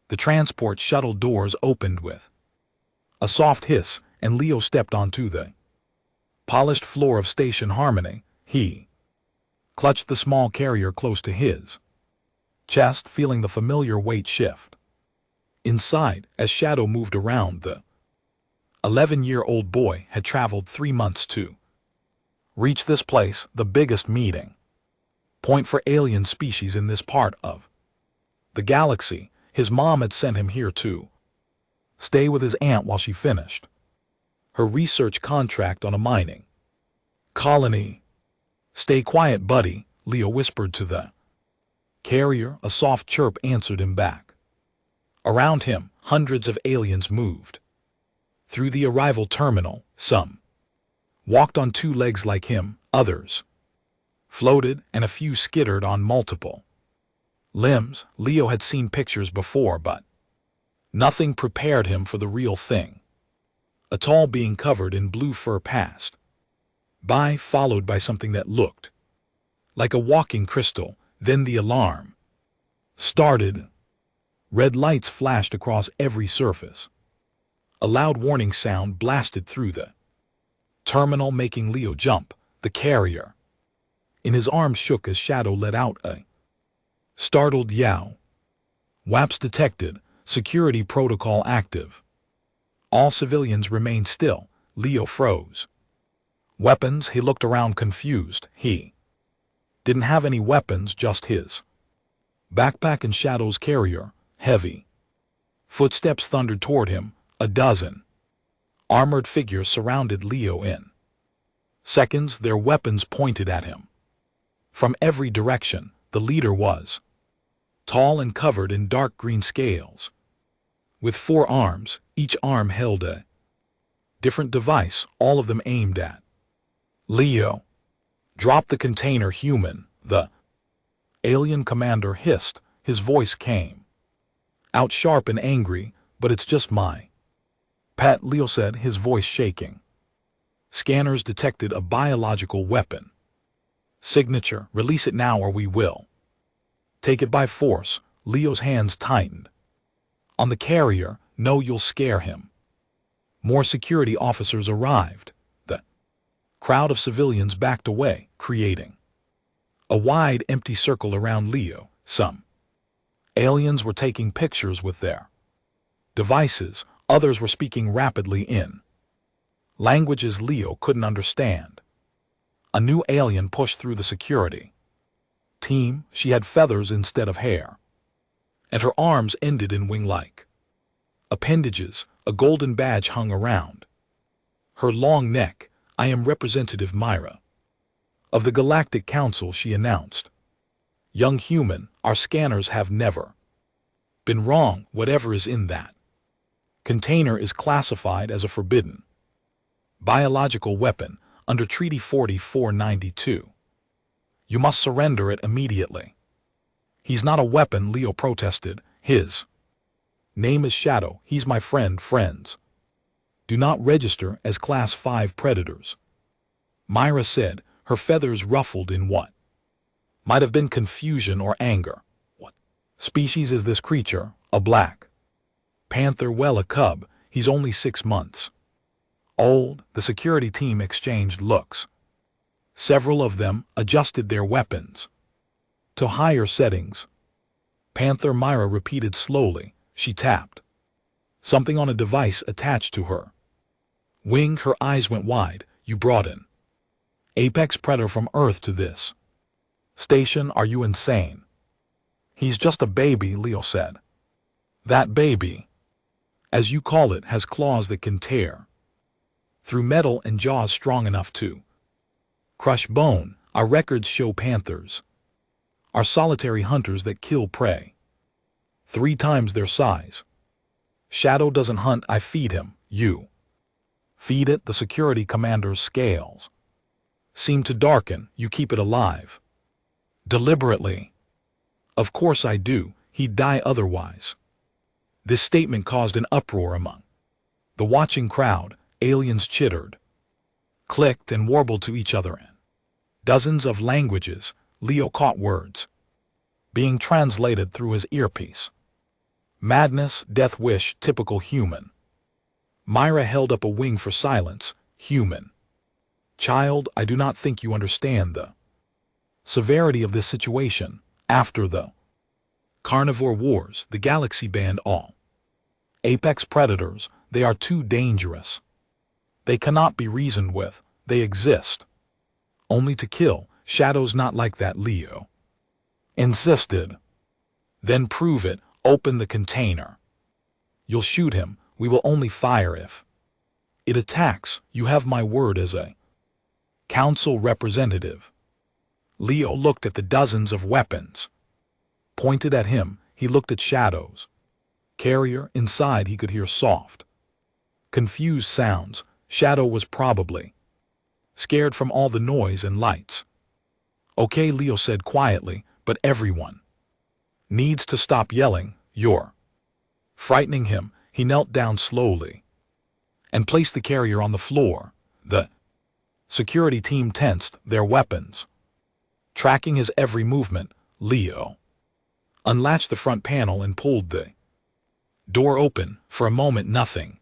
The transport shuttle doors opened with a soft hiss, and Leo stepped onto the polished floor of Station Harmony. He clutched the small carrier close to his chest, feeling the familiar weight shift. Inside, as Shadow moved around, the 11-year-old boy had traveled 3 months to reach this place, the biggest meeting point for alien species in this part of the galaxy. His mom had sent him here to stay with his aunt while she finished her research contract on a mining colony. "Stay quiet, buddy," Leo whispered to the carrier. A soft chirp answered him back. Around him, hundreds of aliens moved through the arrival terminal. Some walked on 2 legs like him, others floated, and a few skittered on multiple limbs. Leo had seen pictures before, but nothing prepared him for the real thing. A tall being covered in blue fur passed by, followed by something that looked like a walking crystal. Then the alarm started. Red lights flashed across every surface. A loud warning sound blasted through the terminal, making Leo jump. The carrier in his arms shook as Shadow let out a startled yow. "WAPs detected. Security protocol active." All civilians remained still. Leo froze. "Weapons?" He looked around confused. He didn't have any weapons, just his backpack and Shadow's carrier. Heavy footsteps thundered toward him. A dozen armored figures surrounded Leo in seconds, their weapons pointed at him from every direction. The leader was tall and covered in dark green scales, with 4 arms. Each arm held a different device, all of them aimed at Leo. "Drop the container, human," the alien commander hissed. His voice came out sharp and angry. "But it's just my pet," Leo said, his voice shaking. "Scanners detected a biological weapon signature. Release it now or we will take it by force." Leo's hands tightened on the carrier. "No, you'll scare him." More security officers arrived. The crowd of civilians backed away, creating a wide, empty circle around Leo. Some aliens were taking pictures with their devices. Others were speaking rapidly in languages Leo couldn't understand. A new alien pushed through the security team. She had feathers instead of hair, and her arms ended in wing-like appendages. A golden badge hung around her long neck. "I am Representative Myra of the Galactic Council," she announced. "Young human, our scanners have never been wrong. Whatever is in that container is classified as a forbidden biological weapon under Treaty 4492. You must surrender it immediately." "He's not a weapon," Leo protested. "His name is Shadow. He's my friend." "Friends do not register as Class 5 predators," Myra said, her feathers ruffled in what might have been confusion or anger. "What species is this creature?" "A black panther." "Well, a cub. He's only 6 months old." The security team exchanged looks. Several of them adjusted their weapons to higher settings. "Panther," Myra repeated slowly. She tapped something on a device attached to her wing. Her eyes went wide. "You brought an apex predator from Earth to this station? Are you insane?" "He's just a baby," Leo said. "That baby, as you call it, has claws that can tear through metal and jaws strong enough to crush bone. Our records show panthers are solitary hunters that kill prey 3 times their size. Shadow doesn't hunt. I feed him." "You feed it?" The security commander's scales seemed to darken. "You keep it alive deliberately?" "Of course I do. He'd die otherwise." This statement caused an uproar among the watching crowd. Aliens chittered, clicked, and warbled to each other in dozens of languages. Leo caught words being translated through his earpiece. Madness, death wish, typical human. Myra held up a wing for silence, human. Child, I do not think you understand the severity of this situation. After the carnivore wars, the galaxy banned all apex predators. They are too dangerous. They cannot be reasoned with. They exist only to kill. Shadow's not like that, Leo insisted. Then prove it. Open the container. You'll shoot him. We will only fire if it attacks. You have my word as a council representative. Leo looked at the dozens of weapons. Pointed at him. He looked at Shadow's carrier. Inside he could hear soft, confused sounds. Shadow was probably scared from all the noise and lights. Okay, Leo said quietly, but everyone needs to stop yelling. You're frightening him. He knelt down slowly and placed the carrier on the floor. The security team tensed their weapons, tracking his every movement. Leo unlatched the front panel and pulled the door open. For a moment nothing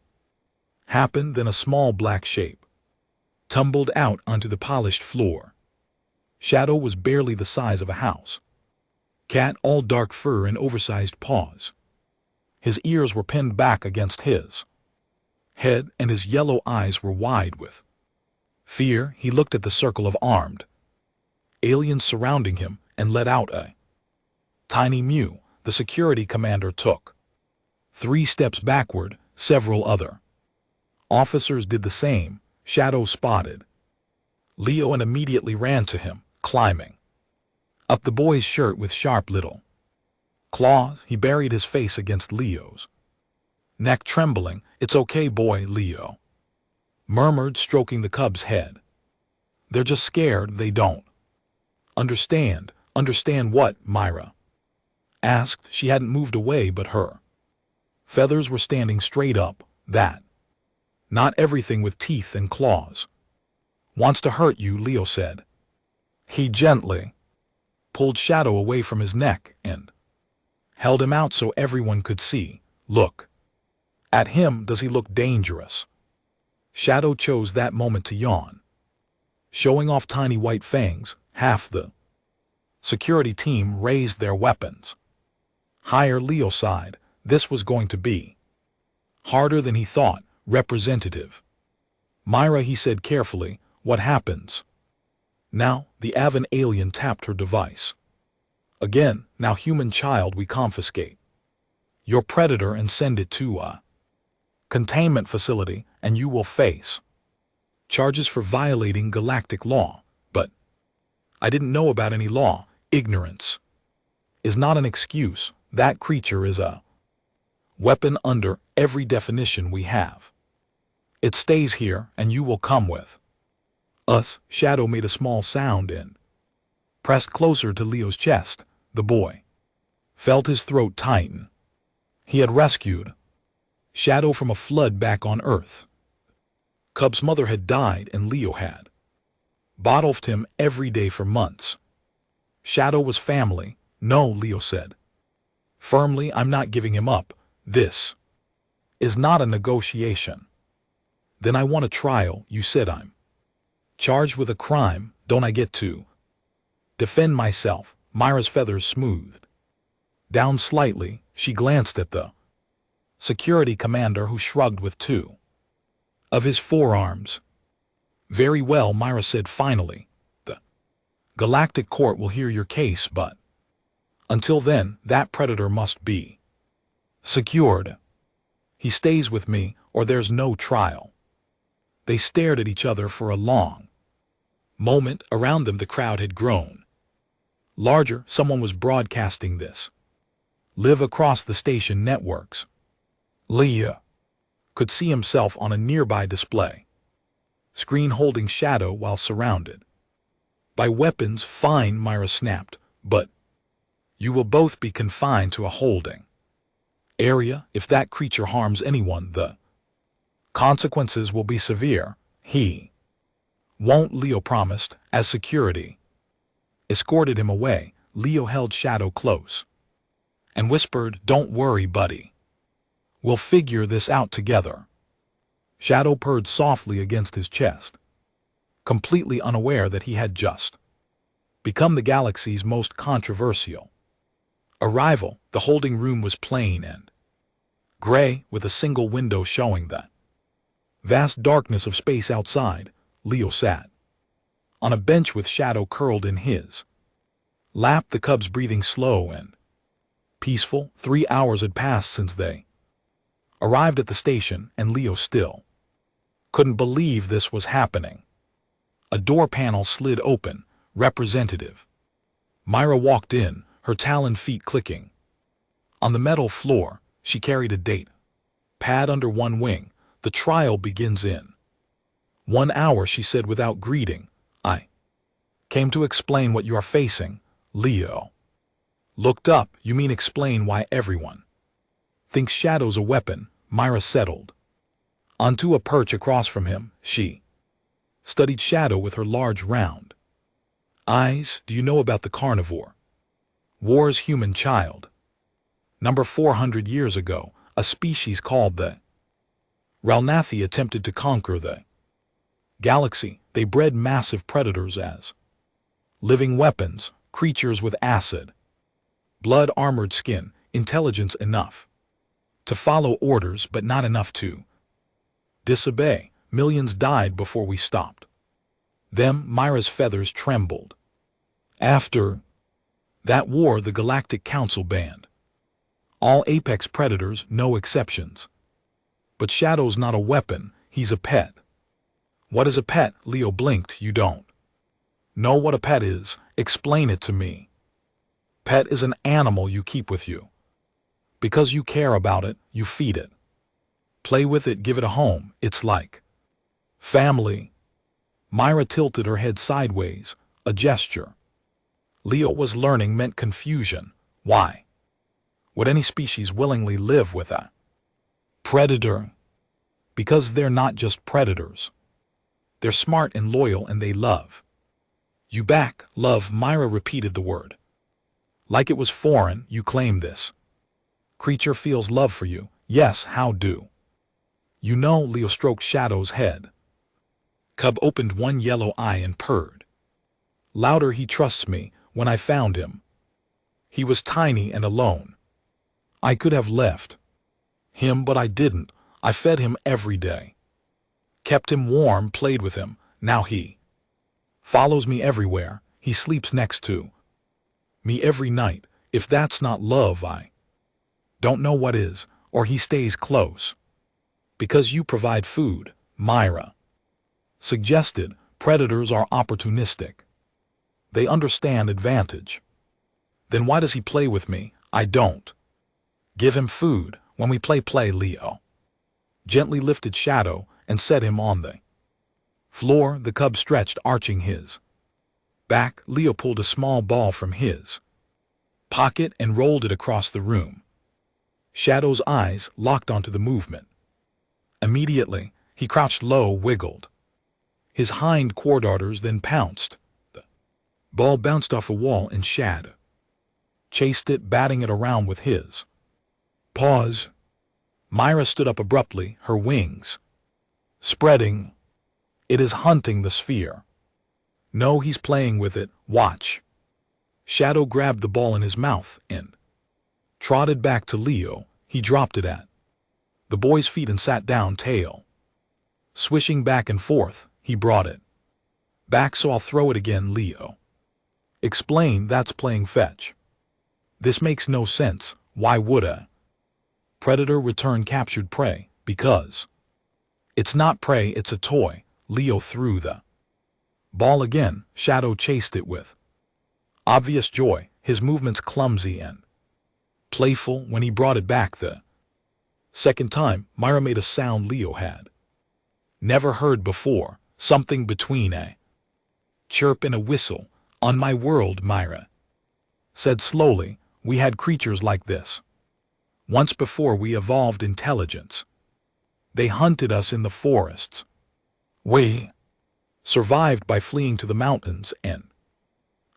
happened, then a small black shape tumbled out onto the polished floor. Shadow was barely the size of a house cat, all dark fur and oversized paws. His ears were pinned back against his head, and his yellow eyes were wide with fear. He looked at the circle of armed aliens surrounding him and let out a tiny mew. The security commander took 3 steps backward. Several other officers did the same. Shadow spotted Leo and immediately ran to him, climbing up the boy's shirt with sharp little claws. He buried his face against Leo's neck, trembling. It's okay, boy, Leo murmured, stroking the cub's head. They're just scared. They don't understand. Understand what? Myra asked. She hadn't moved away, but her feathers were standing straight up. That not everything with teeth and claws wants to hurt you, Leo said. He gently pulled Shadow away from his neck and held him out so everyone could see. Look at him. Does he look dangerous? Shadow chose that moment to yawn, showing off tiny white fangs. Half the security team raised their weapons higher. Leo sighed. This was going to be harder than he thought. Representative Myra, he said carefully, what happens now? The Avan alien tapped her device again. Now, human child, we confiscate your predator and send it to a containment facility, and you will face charges for violating galactic law. But I didn't know about any law. Ignorance is not an excuse. That creature is a weapon under every definition we have. It stays here, and you will come with us. Shadow made a small sound and pressed closer to Leo's chest. The boy felt his throat tighten. He had rescued Shadow from a flood back on Earth. Cub's mother had died, and Leo had bottled him every day for months. Shadow was family. No, Leo said firmly, I'm not giving him up. This is not a negotiation. Then I want a trial. You said I'm charged with a crime. Don't I get to defend myself? Myra's feathers smoothed down slightly. She glanced at the security commander, who shrugged with 2 of his forearms. Very well, Myra said finally. The Galactic Court will hear your case, but until then, that predator must be secured. He stays with me, or there's no trial. They stared at each other for a long moment. Around them the crowd had grown larger. Someone was broadcasting this live across the station networks. Leo could see himself on a nearby display screen holding Shadow while surrounded by weapons. Fine, Myra snapped, but you will both be confined to a holding area. If that creature harms anyone, the consequences will be severe. He won't, Leo promised. As security escorted him away, Leo held Shadow close and whispered, "Don't worry, buddy. We'll figure this out together." Shadow purred softly against his chest, completely unaware that he had just become the galaxy's most controversial arrival. The holding room was plain and gray, with a single window showing the vast darkness of space outside. Leo sat on a bench with Shadow curled in his lap, the cubs breathing slow and peaceful. 3 hours had passed since they arrived at the station, and Leo still couldn't believe this was happening. A door panel slid open. Representative Myra walked in, her taloned feet clicking on the metal floor. She carried a date pad under one wing. "The trial begins in 1 hour," she said without greeting. "I came to explain what you are facing." Leo looked up. "You mean explain why everyone thinks Shadow's a weapon?" Myra settled onto a perch across from him. She studied Shadow with her large round eyes. "Do you know about the carnivore wars, human child? Number 400 years ago, a species called the Ralnathi attempted to conquer the galaxy. They bred massive predators as living weapons, creatures with acid, blood, armored skin, intelligence enough to follow orders but not enough to disobey. Millions died before we stopped them." Myra's feathers trembled. "After that war, the Galactic Council banned all apex predators, no exceptions. But Shadow's not a weapon, he's a pet." "What is a pet?" Leo blinked. "You don't know what a pet is? Explain it to me." "Pet is an animal you keep with you. Because you care about it, you feed it, play with it, give it a home. It's like family." Myra tilted her head sideways, a gesture Leo was learning meant confusion. Why would any species willingly live with a predator? Because they're not just predators. They're smart and loyal, and they love you back. Love, Myra repeated the word like it was foreign. "You claim this creature feels love for you." "Yes, how do you know?" Leo stroked Shadow's head. Cub opened one yellow eye and purred louder. "He trusts me. When I found him, he was tiny and alone. I could have left him, but I didn't. I fed him every day, kept him warm, played with him. Now he follows me everywhere. He sleeps next to me every night. If that's not love, I don't know what is." "Or he stays close because you provide food," Myra suggested. "Predators are opportunistic. They understand advantage." "Then why does he play with me?" "I don't give him food. When we play, Leo gently lifted Shadow and set him on the floor. The cub stretched, arching his back. Leo pulled a small ball from his pocket and rolled it across the room. Shadow's eyes locked onto the movement. Immediately, he crouched low, wiggled his hind quarters, then pounced. The ball bounced off a wall, and Shadow chased it, batting it around with his paws. Myra stood up abruptly, her wings spreading. "It is hunting the sphere." "No, he's playing with it. Watch." Shadow grabbed the ball in his mouth and trotted back to Leo. He dropped it at the boy's feet and sat down, tail swishing back and forth. He brought it back, so I'll throw it again. Leo explained. "That's playing fetch. This makes no sense. Why would a predator return captured prey?" "Because it's not prey, it's a toy." Leo threw the ball again. Shadow chased it with obvious joy, his movements clumsy and playful. When he brought it back the second time, Myra made a sound Leo had never heard before, something between a chirp and a whistle. "On my world," Myra said slowly, "we had creatures like this once before we evolved intelligence. They hunted us in the forests. We survived by fleeing to the mountains and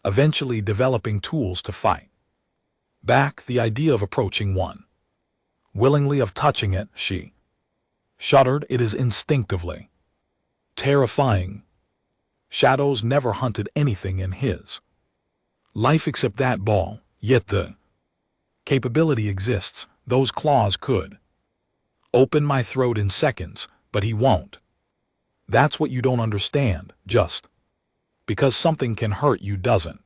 eventually developing tools to fight Back the idea of approaching one. Willingly of touching it, she shuddered. It is instinctively terrifying. Shadows never hunted anything in his life except that ball, yet the capability exists. Those claws could open my throat in seconds, but he won't. That's what you don't understand. Just because something can hurt you doesn't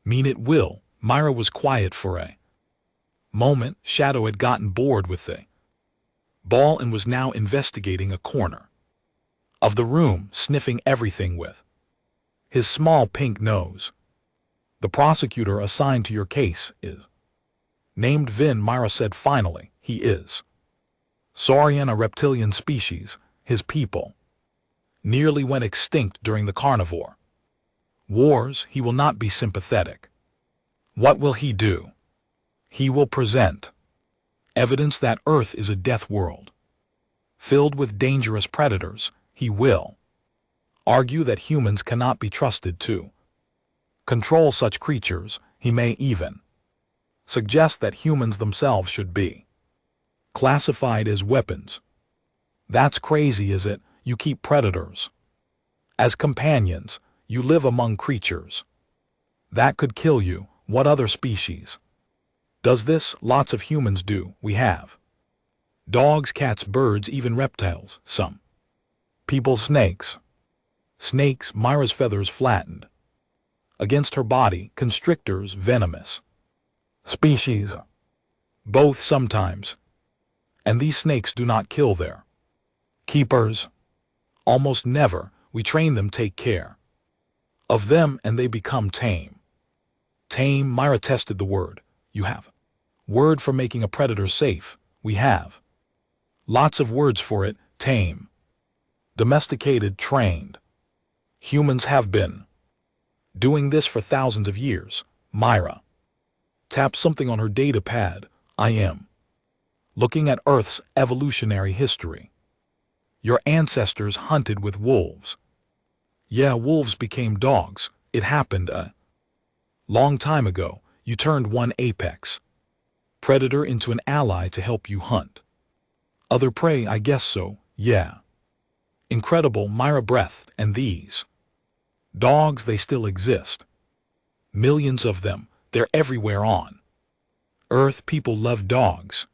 mean it will. Myra was quiet for a moment. Shadow had gotten bored with the ball and was now investigating a corner of the room, sniffing everything with his small pink nose. The prosecutor assigned to your case is named Vin, Myra said finally. He is Saurian, a reptilian species. His people nearly went extinct during the carnivore wars. He will not be sympathetic. What will he do? He will present evidence that Earth is a death world filled with dangerous predators. He will argue that humans cannot be trusted to control such creatures. He may even suggest that humans themselves should be classified as weapons. That's crazy, is it? You keep predators as companions. You live among creatures that could kill you. What other species does this? Lots of humans do. We have dogs, cats, birds, even reptiles. Some people, snakes. Snakes, Myra's feathers flattened against her body. Constrictors, venomous species. Both sometimes. And these snakes do not kill their keepers. Almost never. We train them, take care of them, and they become tame. Tame, Myra tested the word. You have word for making a predator safe. We have lots of words for it. Tame, domesticated, trained. Humans have been doing this for thousands of years. Myra tapped something on her data pad. I am looking at Earth's evolutionary history. Your ancestors hunted with wolves. Yeah, wolves became dogs. It happened a long time ago. You turned one apex predator into an ally to help you hunt other prey. I guess so, yeah. Incredible, Myra breathed. And these dogs, they still exist. Millions of them. They're everywhere on Earth. People love dogs.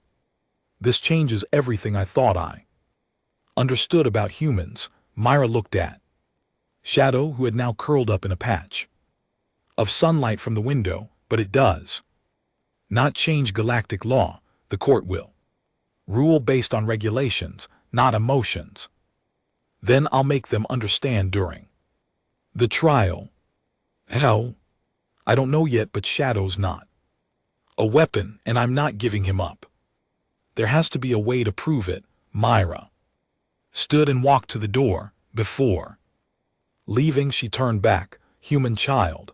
This changes everything I thought I understood about humans. Myra looked at Shadow, who had now curled up in a patch of sunlight from the window. But it does not change galactic law. The court will rule based on regulations, not emotions. Then I'll make them understand during the trial. Hell, I don't know yet, but Shadow's not a weapon, and I'm not giving him up. There has to be a way to prove it. Myra stood and walked to the door. Before leaving, she turned back. Human child.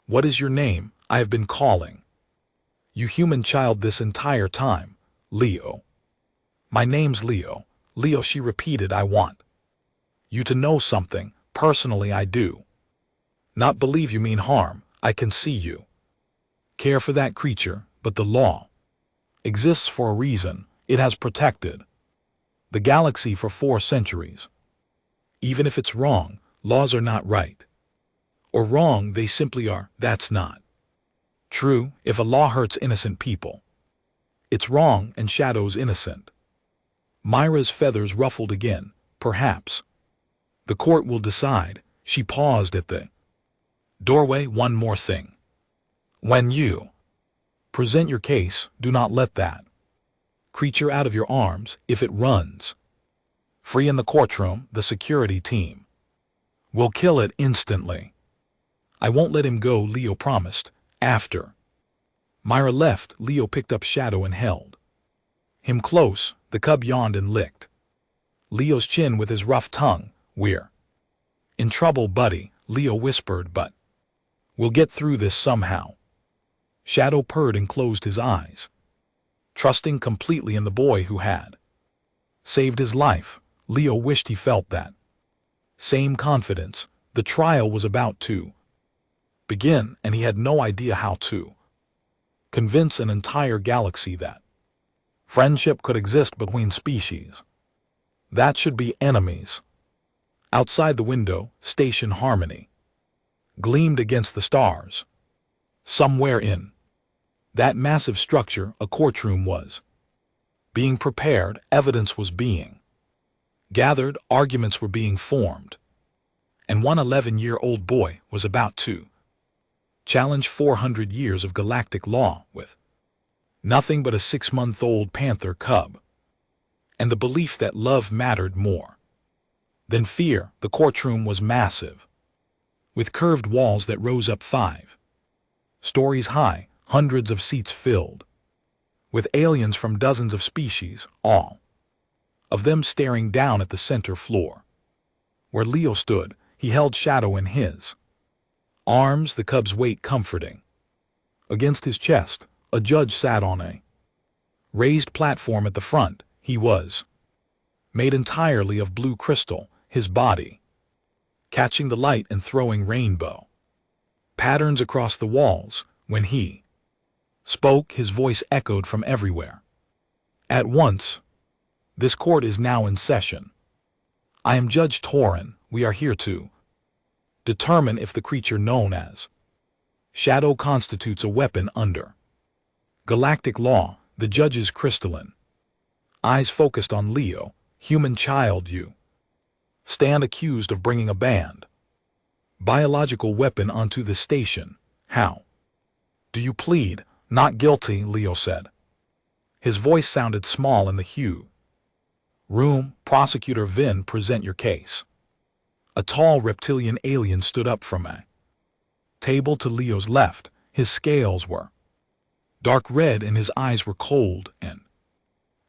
What is your name? I have been calling you human child this entire time. Leo. My name's Leo. Leo, she repeated. I want you to know something. Personally, I do not believe you mean harm. I can see you care for that creature, but the law exists for a reason. It has protected the galaxy for 4 centuries. Even if it's wrong, laws are not right or wrong, they simply are. That's not true. If a law hurts innocent people, it's wrong, and Shadow's innocent. Myra's feathers ruffled again. Perhaps the court will decide. She paused at the doorway. One more thing. When you present your case, do not let that creature out of your arms. If it runs free in the courtroom, the security team will kill it instantly. I won't let him go, Leo promised. After Myra left, Leo picked up Shadow and held him close. The cub yawned and licked Leo's chin with his rough tongue. We're in trouble, buddy, Leo whispered, but we'll get through this somehow. Shadow purred and closed his eyes, trusting completely in the boy who had saved his life. Leo wished he felt that same confidence. The trial was about to begin, and he had no idea how to Convince an entire galaxy that friendship could exist between species. That should be enemies. Outside the window, Station Harmony gleamed against the stars. Somewhere in that massive structure, a courtroom was being prepared, evidence was being gathered, arguments were being formed, and one 11-year-old boy was about to challenge 400 years of galactic law with nothing but a 6-month-old panther cub, and the belief that love mattered more than fear. The courtroom was massive, with curved walls that rose up 5 stories high, hundreds of seats filled with aliens from dozens of species, all of them staring down at the center floor. Where Leo stood, he held Shadow in his arms, the cub's weight comforting. Against his chest, a judge sat on a raised platform at the front. He was made entirely of blue crystal, his body catching the light and throwing rainbow patterns across the walls. When he spoke, his voice echoed from everywhere at once. This court is now in session. I am Judge Torin. We are here to determine if the creature known as Shadow constitutes a weapon under galactic law. The judge's crystalline eyes focused on Leo. Human child, you stand accused of bringing a banned biological weapon onto the station. How do you plead? Not guilty, Leo said. His voice sounded small in the huge room. Prosecutor Vin, present your case. A tall reptilian alien stood up from a table to Leo's left. His scales were dark red and his eyes were cold and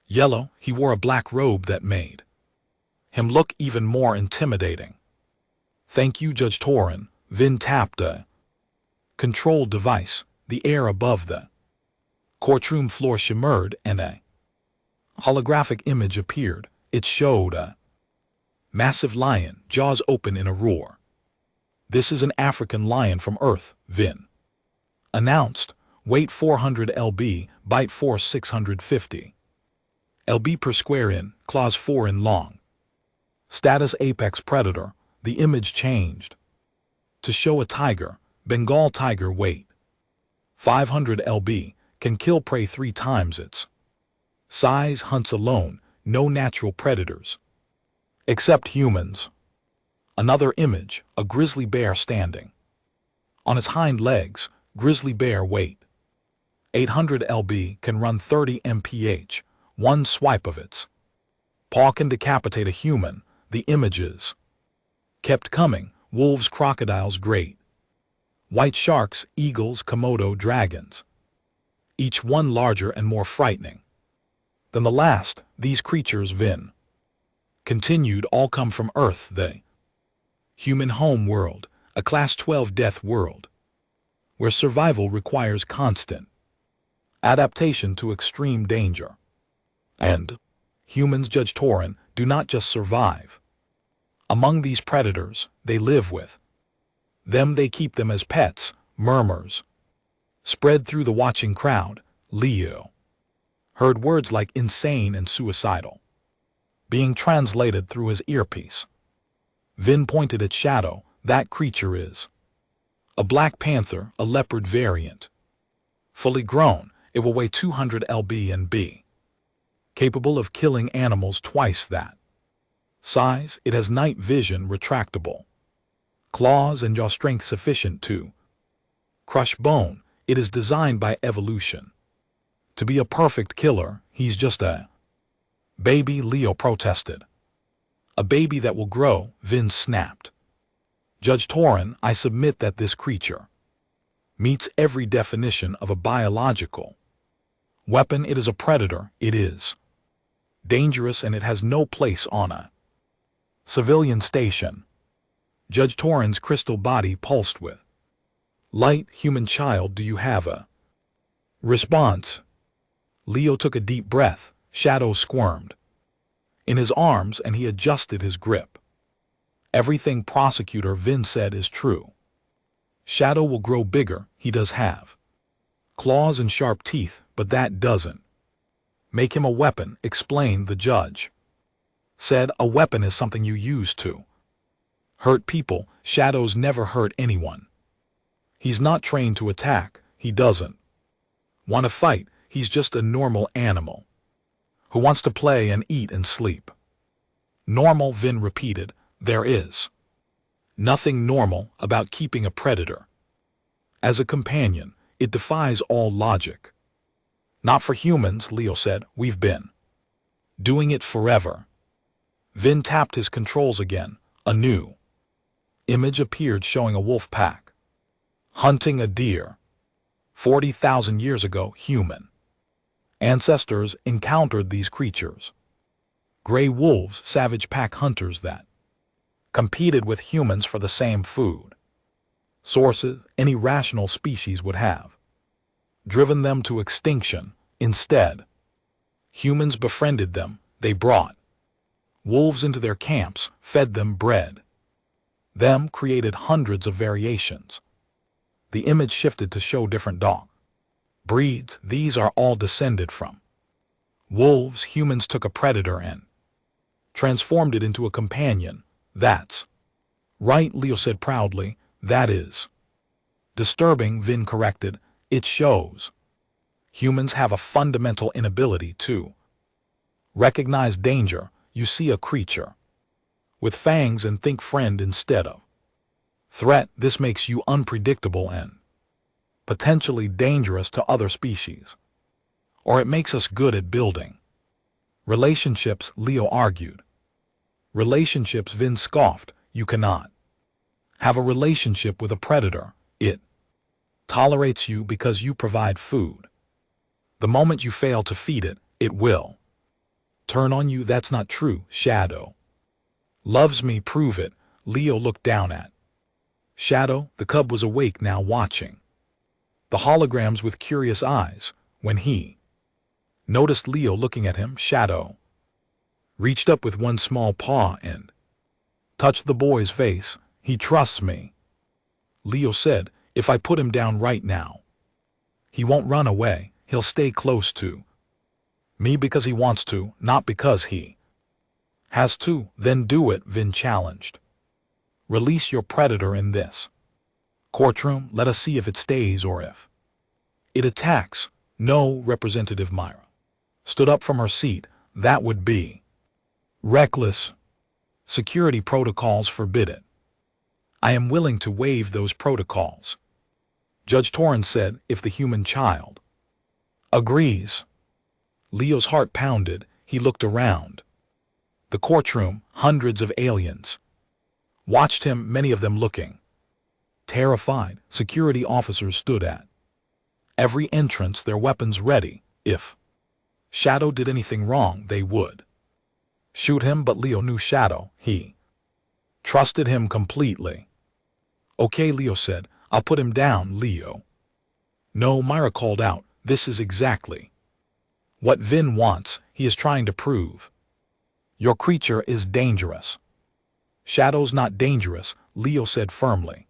yellow. He wore a black robe that made him look even more intimidating. Thank you, Judge Torin. Vin tapped a control device. The air above the courtroom floor shimmered and a holographic image appeared. It showed a massive lion, jaws open in a roar. This is an African lion from Earth, Vin announced. Weight 400 lb, bite force 650 lb per square in, claws 4 in long. Status apex predator. The image changed to show a tiger, Bengal tiger, weight 500 lb, can kill prey 3 times its size, hunts alone, no natural predators except humans. Another image, a grizzly bear standing on its hind legs. Grizzly bear, weight 800 lb, can run 30 mph. One swipe of its paw can decapitate a human. The images kept coming. Wolves, crocodiles, great white sharks, eagles, Komodo dragons, each one larger and more frightening than the last. These creatures, Vin continued, all come from Earth, the human home world, a Class 12 death world, where survival requires constant adaptation to extreme danger. And humans, Judge Torin, do not just survive among these predators, they live with them. They keep them as pets. Murmurs spread through the watching crowd. Leo heard words like insane and suicidal being translated through his earpiece. Vin pointed at Shadow. That creature is a black panther, a leopard variant. Fully grown, it will weigh 200 lb and be capable of killing animals twice that size. It has night vision, retractable claws, and jaw strength sufficient to crush bone. It is designed by evolution to be a perfect killer. He's just a baby, Leo protested. A baby that will grow, Vin snapped. Judge Torin, I submit that this creature meets every definition of a biological weapon. It is a predator. It is dangerous, and it has no place on a civilian station. Judge Torin's crystal body pulsed with light. Human child, do you have a response? Leo took a deep breath. Shadow squirmed in his arms and he adjusted his grip. Everything Prosecutor Vin said is true. Shadow will grow bigger. He does have Claws and sharp teeth, but that doesn't make him a weapon, explained the judge. Said a weapon is something you use to hurt people. Shadow's never hurt anyone. He's not trained to attack. He doesn't want to fight. He's just a normal animal who wants to play and eat and sleep. Normal, Vin repeated. There is nothing normal about keeping a predator as a companion. It defies all logic. Not for humans, Leo said. We've been doing it forever. Vin tapped his controls again. A new image appeared showing a wolf pack hunting a deer. 40,000 years ago, human ancestors encountered these creatures. Gray wolves, savage pack hunters that competed with humans for the same food sources any rational species would have driven them to extinction. Instead, humans befriended them. They brought wolves into their camps, fed them, bred them, created hundreds of variations. The image shifted to show different dog breeds. These are all descended from wolves. Humans took a predator and transformed it into a companion. That's right, Leo said proudly. That is disturbing, Vin corrected. It shows humans have a fundamental inability to recognize danger. You see a creature with fangs and think friend instead of threat. This makes you unpredictable and potentially dangerous to other species. Or it makes us good at building relationships, Leo argued. Relationships, Vin scoffed. You cannot have a relationship with a predator. It tolerates you because you provide food. The moment you fail to feed it, it will turn on you. That's not true. Shadow loves me. Prove it. Leo looked down at Shadow. The cub was awake now, watching the holograms with curious eyes. When he noticed Leo looking at him, Shadow reached up with one small paw and touched the boy's face. He trusts me, Leo said. If I put him down right now, he won't run away. He'll stay close to me because he wants to, not because he has to. Then do it, Vin challenged. Release your predator in this courtroom. Let us see if it stays or if it attacks. No, Representative Myra stood up from her seat. That would be reckless. Security protocols forbid it. I am willing to waive those protocols, Judge Torrance said, if the human child agrees. Leo's heart pounded. He looked around the courtroom. Hundreds of aliens watched him, many of them looking terrified. Security officers stood at every entrance, their weapons ready. If Shadow did anything wrong, they would shoot him, but Leo knew Shadow. He trusted him completely. Okay, Leo said. I'll put him down, Leo. No, Myra called out. This is exactly what Vin wants. He is trying to prove your creature is dangerous. Shadow's not dangerous, Leo said firmly.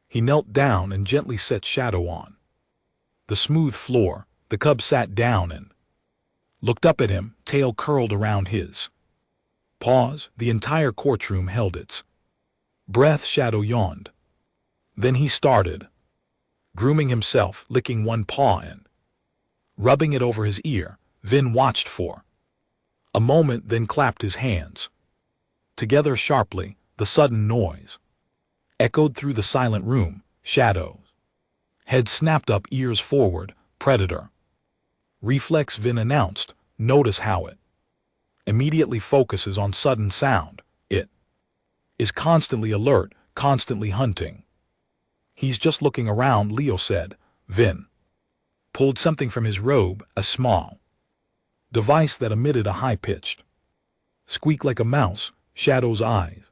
He knelt down and gently set Shadow on the smooth floor. The cub sat down and looked up at him, tail curled around his paws. The entire courtroom held its breath. Shadow yawned. Then he started grooming himself, licking one paw and rubbing it over his ear. Vin watched for a moment, then clapped his hands together sharply. The sudden noise echoed through the silent room. Shadow's head snapped up, ears forward. Predator reflex, Vin announced. Notice how it immediately focuses on sudden sound. It is constantly alert, constantly hunting. He's just looking around, Leo said. Vin pulled something from his robe, a small device that emitted a high-pitched squeak like a mouse. Shadow's eyes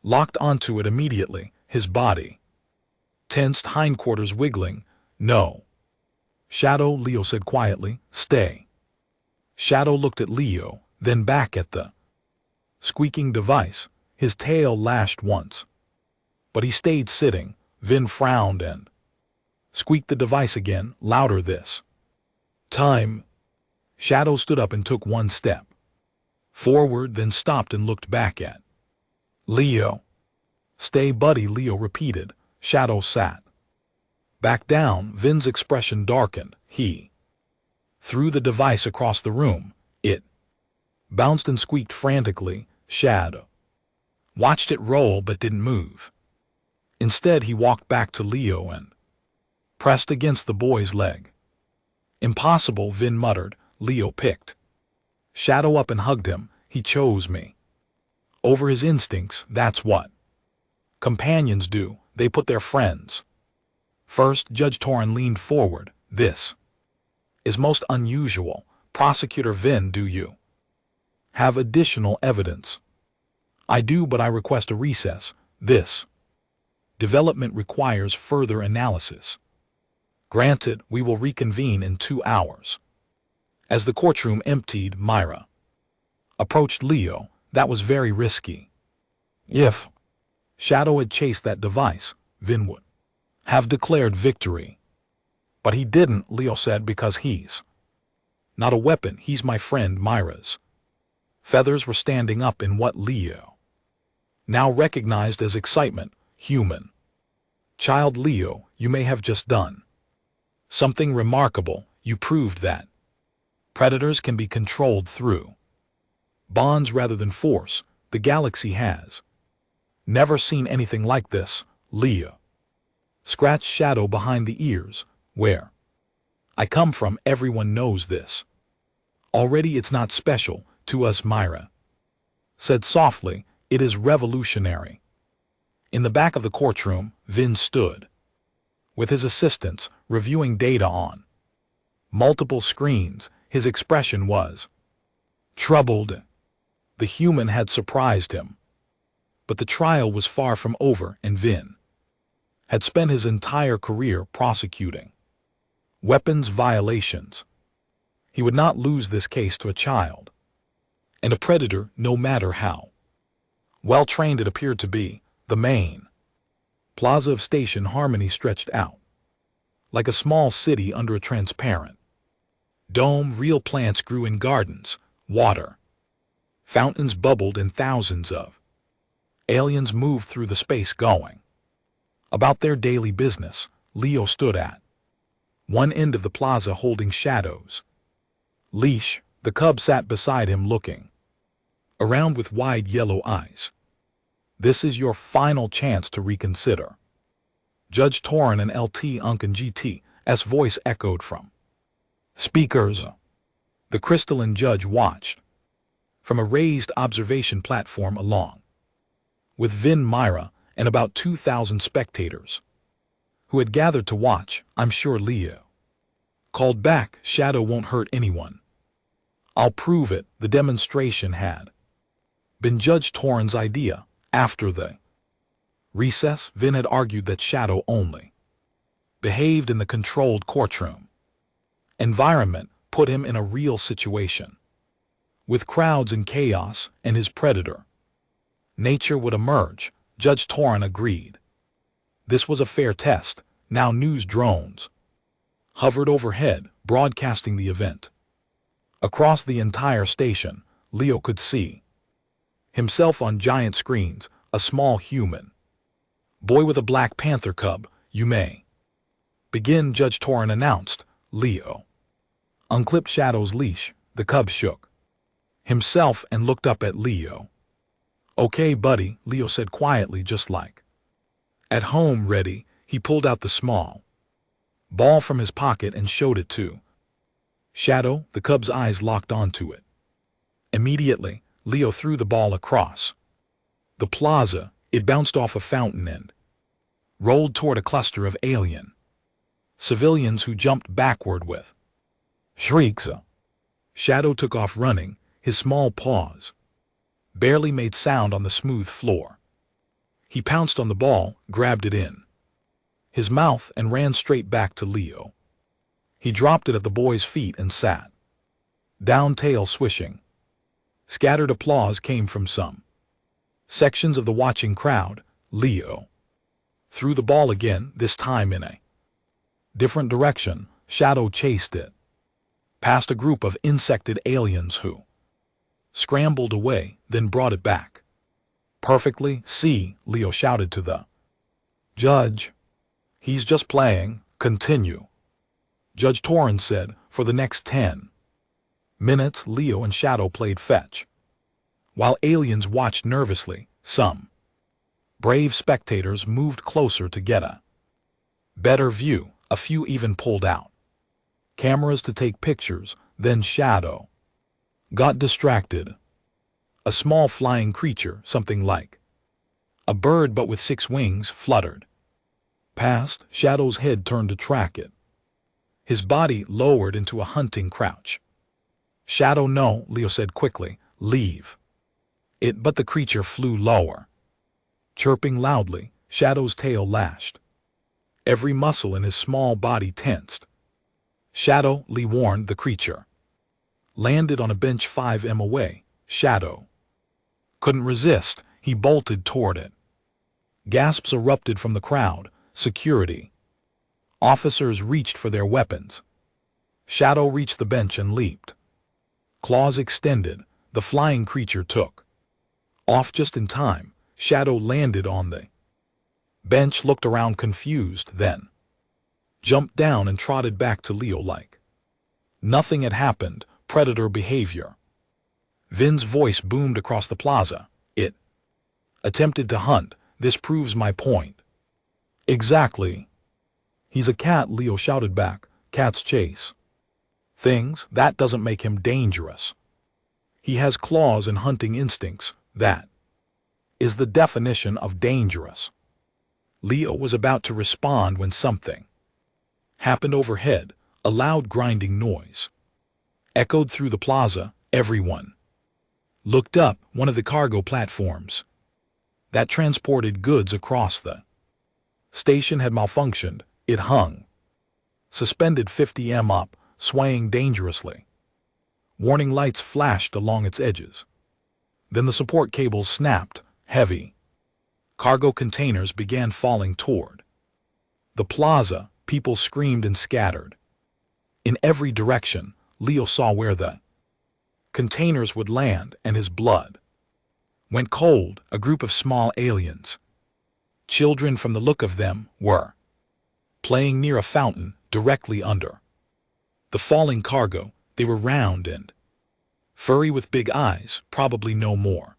locked onto it immediately, his body tensed, hindquarters wiggling. No, Shadow, Leo said quietly. Stay. Shadow looked at Leo, then back at the squeaking device. His tail lashed once, but he stayed sitting. Vin frowned and Squeaked the device again, louder this time. Shadow stood up and took one step forward, then stopped and looked back at Leo. Stay, buddy, Leo repeated. Shadow sat back down. Vin's expression darkened. He threw the device across the room. It bounced and squeaked frantically. Shadow watched it roll but didn't move. Instead, he walked back to Leo and pressed against the boy's leg. Impossible, Vin muttered. Leo picked Shadow up and hugged him. He chose me over his instincts. That's what companions do. They put their friends first. Judge Torin leaned forward. This is most unusual. Prosecutor Vin, do you have additional evidence? I do, but I request a recess. This development requires further analysis. Granted, we will reconvene in 2 hours. As the courtroom emptied, Myra approached Leo. That was very risky. If Shadow had chased that device, Vin would have declared victory. But he didn't, Leo said, because he's not a weapon. He's my friend. Myra's feathers were standing up in what Leo now recognized as excitement. Human child Leo, you may have just done something remarkable. You proved that predators can be controlled through bonds rather than force. The galaxy has never seen anything like this. Leo scratched Shadow behind the ears. Where I come from, everyone knows this already. It's not special to us, Myra said softly. It is revolutionary. In the back of the courtroom, Vin stood with his assistants, reviewing data on multiple screens. His expression was troubled. The human had surprised him. But the trial was far from over, and Vin had spent his entire career prosecuting weapons violations. He would not lose this case to a child and a predator, no matter how well-trained it appeared to be. The main plaza of Station Harmony stretched out like a small city under a transparent dome. Real plants grew in gardens. Water fountains bubbled, and thousands of aliens moved through the space going about their daily business. Leo stood at one end of the plaza holding Shadow's leash. The cub sat beside him, looking around with wide yellow eyes. This is your final chance to reconsider. Judge Torin and LT Uncan GT's voice echoed from speakers. The crystalline judge watched from a raised observation platform along with Vin, Myra, and about 2,000 spectators who had gathered to watch. I'm sure Leo called back. Shadow won't hurt anyone. I'll prove it. The demonstration had been Judge Torin's idea. After the recess, Vin had argued that Shadow only behaved in the controlled courtroom environment, put him in a real situation with crowds and chaos, and his predator nature would emerge. Judge Torin agreed. This was a fair test. Now news drones hovered overhead, broadcasting the event. Across the entire station, Leo could see himself on giant screens, a small human boy with a Black Panther cub. You may begin, Judge Torin announced. Leo unclipped Shadow's leash. The cub shook himself and looked up at Leo. Okay, buddy, Leo said quietly, just like at home. Ready? He pulled out the small ball from his pocket and showed it to Shadow. The cub's eyes locked onto it. Immediately, Leo threw the ball across the plaza. It bounced off a fountain and rolled toward a cluster of alien civilians who jumped backward with shrieks. Shadow took off running. His small paws barely made sound on the smooth floor. He pounced on the ball, grabbed it in his mouth, and ran straight back to Leo. He dropped it at the boy's feet and sat down, tail swishing. Scattered applause came from some sections of the watching crowd. Leo threw the ball again, this time in a Different direction, Shadow chased it. Past a group of insected aliens who scrambled away, then brought it back. Perfectly, see, Leo shouted to the judge. He's just playing, continue. Judge Torrance said, for the next 10 minutes, Leo and Shadow played fetch. While aliens watched nervously, some brave spectators moved closer to get a better view. A few even pulled out cameras to take pictures. Then Shadow got distracted. A small flying creature, something like a bird but with 6 wings, fluttered past. Shadow's head turned to track it. His body lowered into a hunting crouch. Shadow, no, Leo said quickly, leave it. But the creature flew lower. Chirping loudly, Shadow's tail lashed. Every muscle in his small body tensed. Shadow, Lee warned the creature. Landed on a bench 5 m away. Shadow couldn't resist. He bolted toward it. Gasps erupted from the crowd. Security officers reached for their weapons. Shadow reached the bench and leaped. Claws extended. The flying creature took off just in time. Shadow landed on the bench, looked around confused, then jumped down and trotted back to Leo like nothing had happened. Predator behavior. Vin's voice boomed across the plaza. It attempted to hunt. This proves my point. Exactly. He's a cat, Leo shouted back. Cats chase things. That doesn't make him dangerous. He has claws and hunting instincts. That is the definition of dangerous. Leo was about to respond when something happened overhead. A loud grinding noise echoed through the plaza. Everyone looked up. One of the cargo platforms that transported goods across the station had malfunctioned. It hung suspended 50 m up, swaying dangerously. Warning lights flashed along its edges. Then the support cables snapped. Heavy cargo containers began falling toward the plaza. People screamed and scattered. In every direction, Leo saw where the containers would land, and his blood went cold. A group of small aliens. Children, from the look of them, were playing near a fountain directly under the falling cargo. They were round and furry with big eyes, probably no more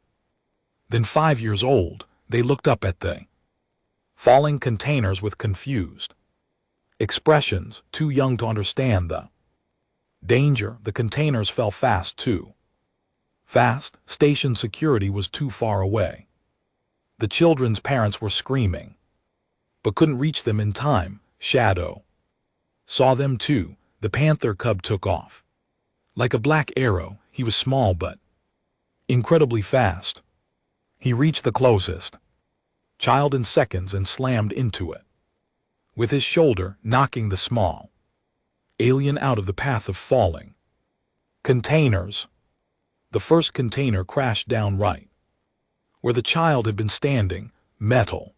than 5 years old. They looked up at the falling containers with confused expressions, too young to understand the danger. The containers fell fast, too fast. Station security was too far away. The children's parents were screaming, but couldn't reach them in time. Shadow saw them too. The panther cub took off like a black arrow. He was small but incredibly fast. He reached the closest child in seconds and slammed into it with his shoulder, knocking the small alien out of the path of falling containers. The first container crashed down right where the child had been standing. Metal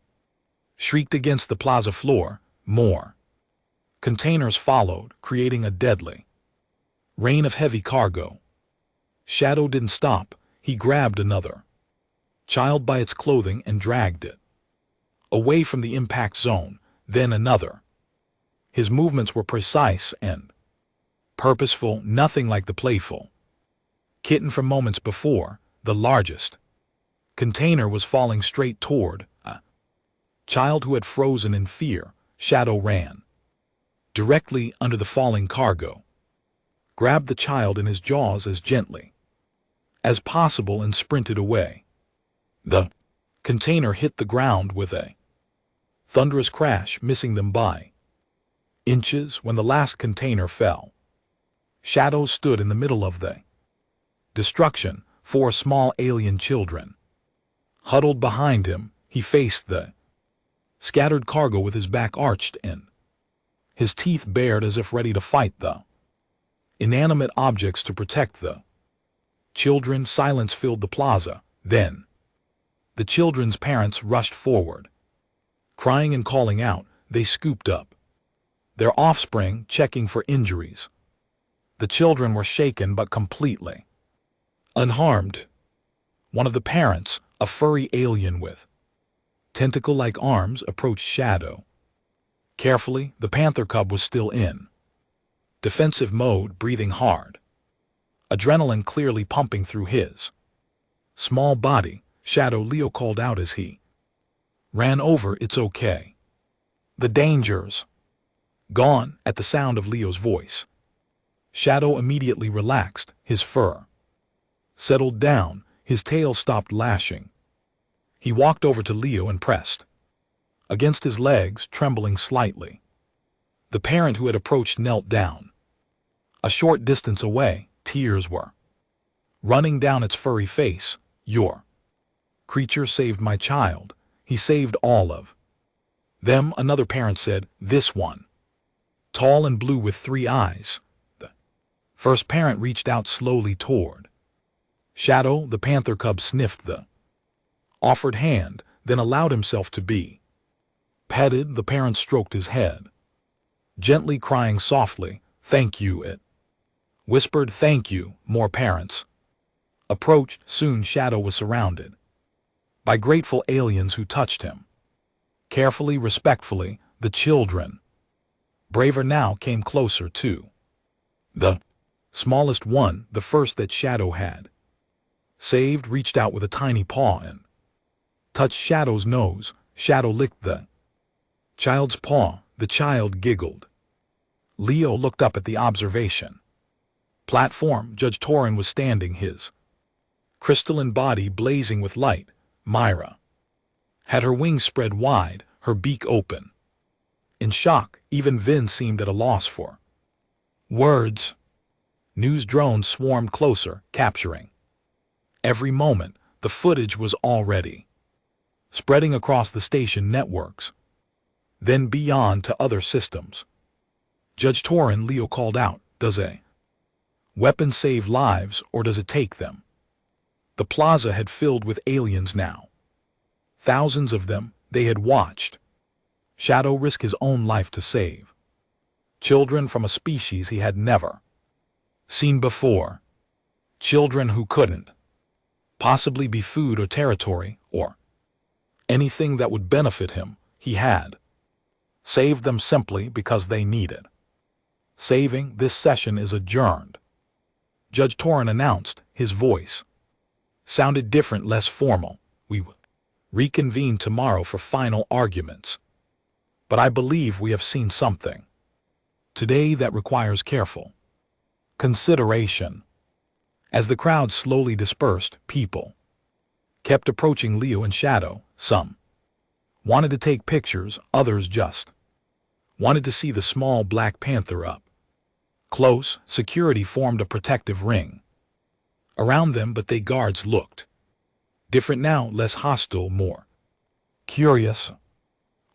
shrieked against the plaza floor. More containers followed, creating a deadly rain of heavy cargo. Shadow didn't stop. He grabbed another child by its clothing and dragged it away from the impact zone. Then another. His movements were precise and purposeful, nothing like the playful kitten from moments before. The largest container was falling straight toward a child who had frozen in fear. Shadow ran directly under the falling cargo, grabbed the child in his jaws as gently as possible, and sprinted away. The container hit the ground with a thunderous crash, missing them by inches. When the last container fell, Shadow stood in the middle of the destruction. 4 small alien children huddled behind him. He faced the scattered cargo with his back arched and his teeth bared, as if ready to fight the inanimate objects to protect the children. Silence filled the plaza. Then the children's parents rushed forward, crying and calling out. They scooped up their offspring checking for injuries. The children were shaken but completely unharmed. One of the parents, a furry alien with tentacle-like arms, approached Shadow. Carefully, the panther cub was still in defensive mode, breathing hard, adrenaline clearly pumping through his small body. Shadow, Leo called out as he ran over. It's okay. The danger's gone. At the sound of Leo's voice, Shadow immediately relaxed. His fur settled down, his tail stopped lashing. He walked over to Leo and pressed against his legs, trembling slightly. The parent who had approached knelt down. A short distance away, tears were running down its furry face. Your creature saved my child. He saved all of them, another parent said. This one, tall and blue with 3 eyes. The first parent reached out slowly toward Shadow. The panther cub sniffed the offered hand, then allowed himself to be petted. The parent stroked his head, gently crying softly. Thank you, it whispered. Thank you. More parents approached. Soon Shadow was surrounded by grateful aliens who touched him carefully, respectfully. The children, braver now, came closer to the smallest one, the first that Shadow had saved, reached out with a tiny paw and touched Shadow's nose. Shadow licked the child's paw. The child giggled. Leo looked up at the observation platform. Judge Torin was standing, his crystalline body blazing with light. Myra had her wings spread wide, her beak open. In shock, even Vin seemed at a loss for words. News drones swarmed closer, capturing every moment. The footage was already spreading across the station networks, then beyond to other systems. Judge Torin, Leo called out, does a weapon save lives, or does it take them? The plaza had filled with aliens now. Thousands of them. They had watched Shadow risk his own life to save children from a species he had never seen before. Children who couldn't possibly be food or territory or anything that would benefit him. He had saved them simply because they needed saving. This session is adjourned, Judge Torin announced. His voice sounded different, less formal. We will reconvene tomorrow for final arguments. But I believe we have seen something today that requires careful consideration. As the crowd slowly dispersed, people kept approaching Leo and Shadow. Some wanted to take pictures, others just wanted to see the small black panther up close. Security formed a protective ring around them, but they guards looked different now, less hostile, more curious.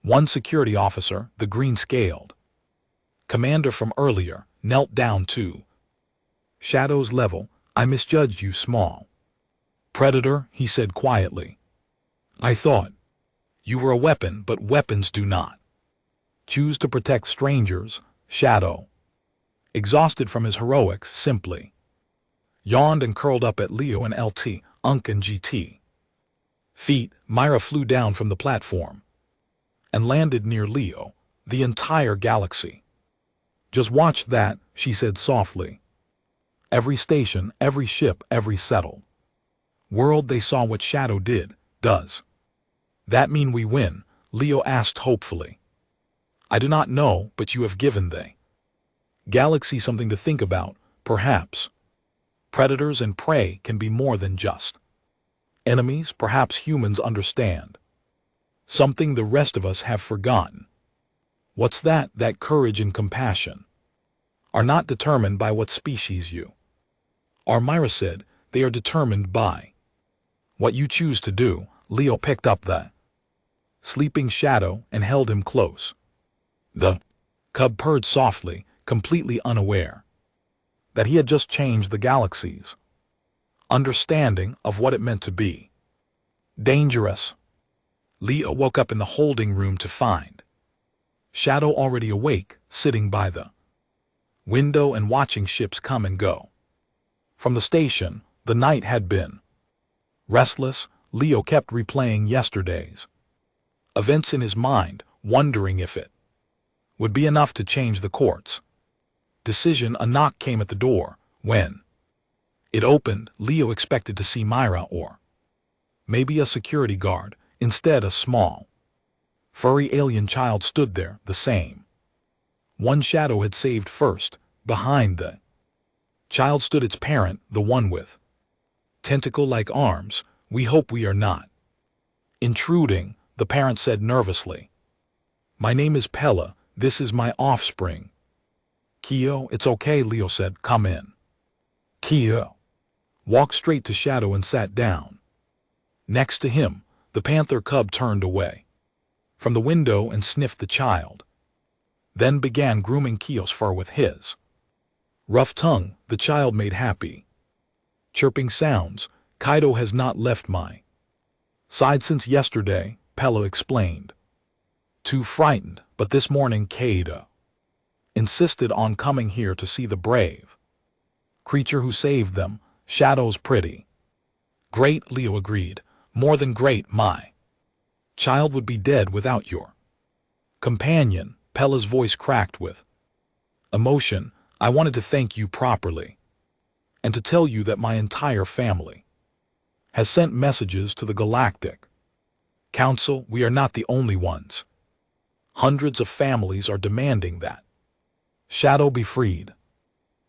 One security officer, the green-scaled commander from earlier, knelt down to Shadow's level. I misjudged you, small predator, he said quietly. I thought you were a weapon, but weapons do not choose to protect strangers. Shadow, exhausted from his heroics, simply yawned and curled up at Leo and LT, Unk and GT feet. Myra flew down from the platform and landed near Leo. The entire galaxy just watched that, she said softly. Every station, every ship, every settled world, they saw what Shadow did. Does that mean we win? Leo asked hopefully. I do not know, but you have given the galaxy something to think about. Perhaps predators and prey can be more than just enemies. Perhaps humans understand something the rest of us have forgotten. What's that? That courage and compassion are not determined by what species you are, Myra said. They are determined by what you choose to do. Leo picked up the sleeping Shadow and held him close. The cub purred softly, completely unaware that he had just changed the galaxy's understanding of what it meant to be dangerous. Leo woke up in the holding room to find Shadow already awake, sitting by the window and watching ships come and go. From the station, the night had been restless. Leo kept replaying yesterday's events in his mind, wondering if it would be enough to change the court's decision. A knock came at the door. When it opened, Leo expected to see Myra or maybe a security guard. Instead, a small, furry alien child stood there, the same one Shadow had saved first. Behind the child stood its parent, the one with tentacle-like arms. "We hope we are not intruding," the parent said nervously. "My name is Pella. This is my offspring, Keo." "It's okay," Leo said. "Come in." Keo walked straight to Shadow and sat down next to him. The panther cub turned away from the window and sniffed the child, then began grooming Keo's fur with his rough tongue. The child made happy, chirping sounds. "Kaido has not left my side since yesterday," Pella explained. Too frightened, but this morning Kaido insisted on coming here to see the brave creature who saved them. "Shadow's pretty great," Leo agreed. "More than great. My child would be dead without your companion." Pella's voice cracked with emotion. "I wanted to thank you properly, and to tell you that my entire family has sent messages to the Galactic Council. We are not the only ones. Hundreds of families are demanding that Shadow be freed."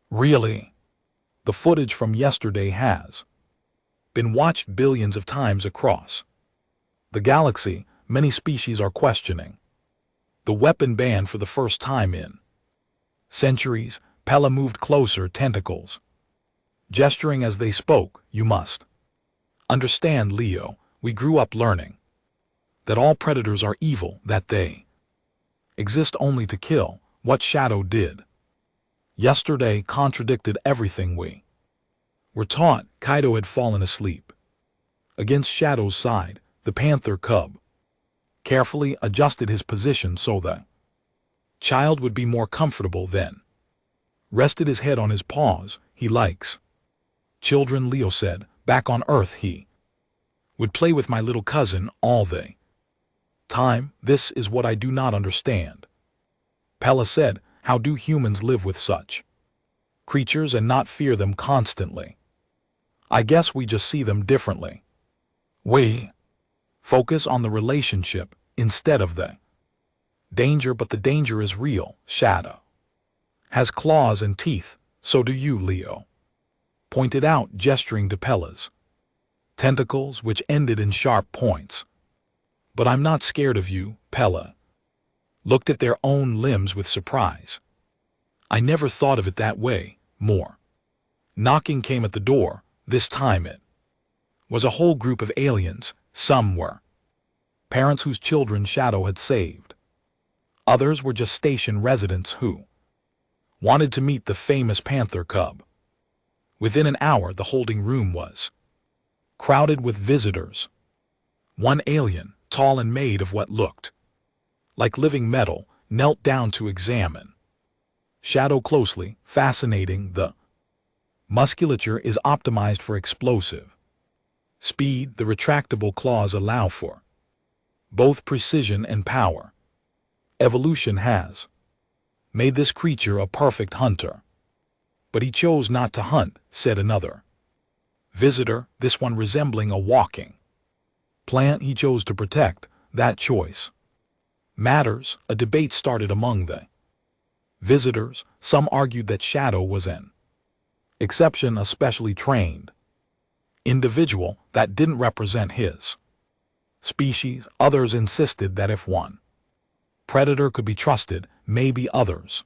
"Really?" "The footage from yesterday has been watched billions of times across the galaxy. Many species are questioning the weapon ban for the first time in centuries." Pella moved closer, tentacles gesturing as they spoke. "You must understand, Leo. We grew up learning that all predators are evil, that they exist only to kill. What Shadow did yesterday contradicted everything we were taught." Kaido had fallen asleep against Shadow's side. The panther cub carefully adjusted his position so the child would be more comfortable, then rested his head on his paws. "He likes children," Leo said. "Back on Earth he would play with my little cousin all the time." "This is what I do not understand," Pella said. "How do humans live with such creatures and not fear them constantly?" "I guess we just see them differently. We focus on the relationship instead of the danger, but the danger is real. Shadow has claws and teeth. So do you," Leo pointed out, gesturing to Pella's tentacles, which ended in sharp points. "But I'm not scared of you." Pella looked at their own limbs with surprise. "I never thought of it that way." More knocking came at the door. This time it was a whole group of aliens. Some were parents whose children Shadow had saved. Others were just station residents who wanted to meet the famous panther cub. Within an hour, the holding room was crowded with visitors. One alien, tall and made of what looked like living metal, knelt down to examine Shadow closely. "Fascinating. The musculature is optimized for explosive speed. The retractable claws allow for both precision and power. Evolution has made this creature a perfect hunter." "But he chose not to hunt," said another visitor, this one resembling a walking plant. "He chose to protect. That choice matters." A debate started among the visitors. Some argued that Shadow was an exception, a specially trained individual that didn't represent his species. Others insisted that if one predator could be trusted, maybe others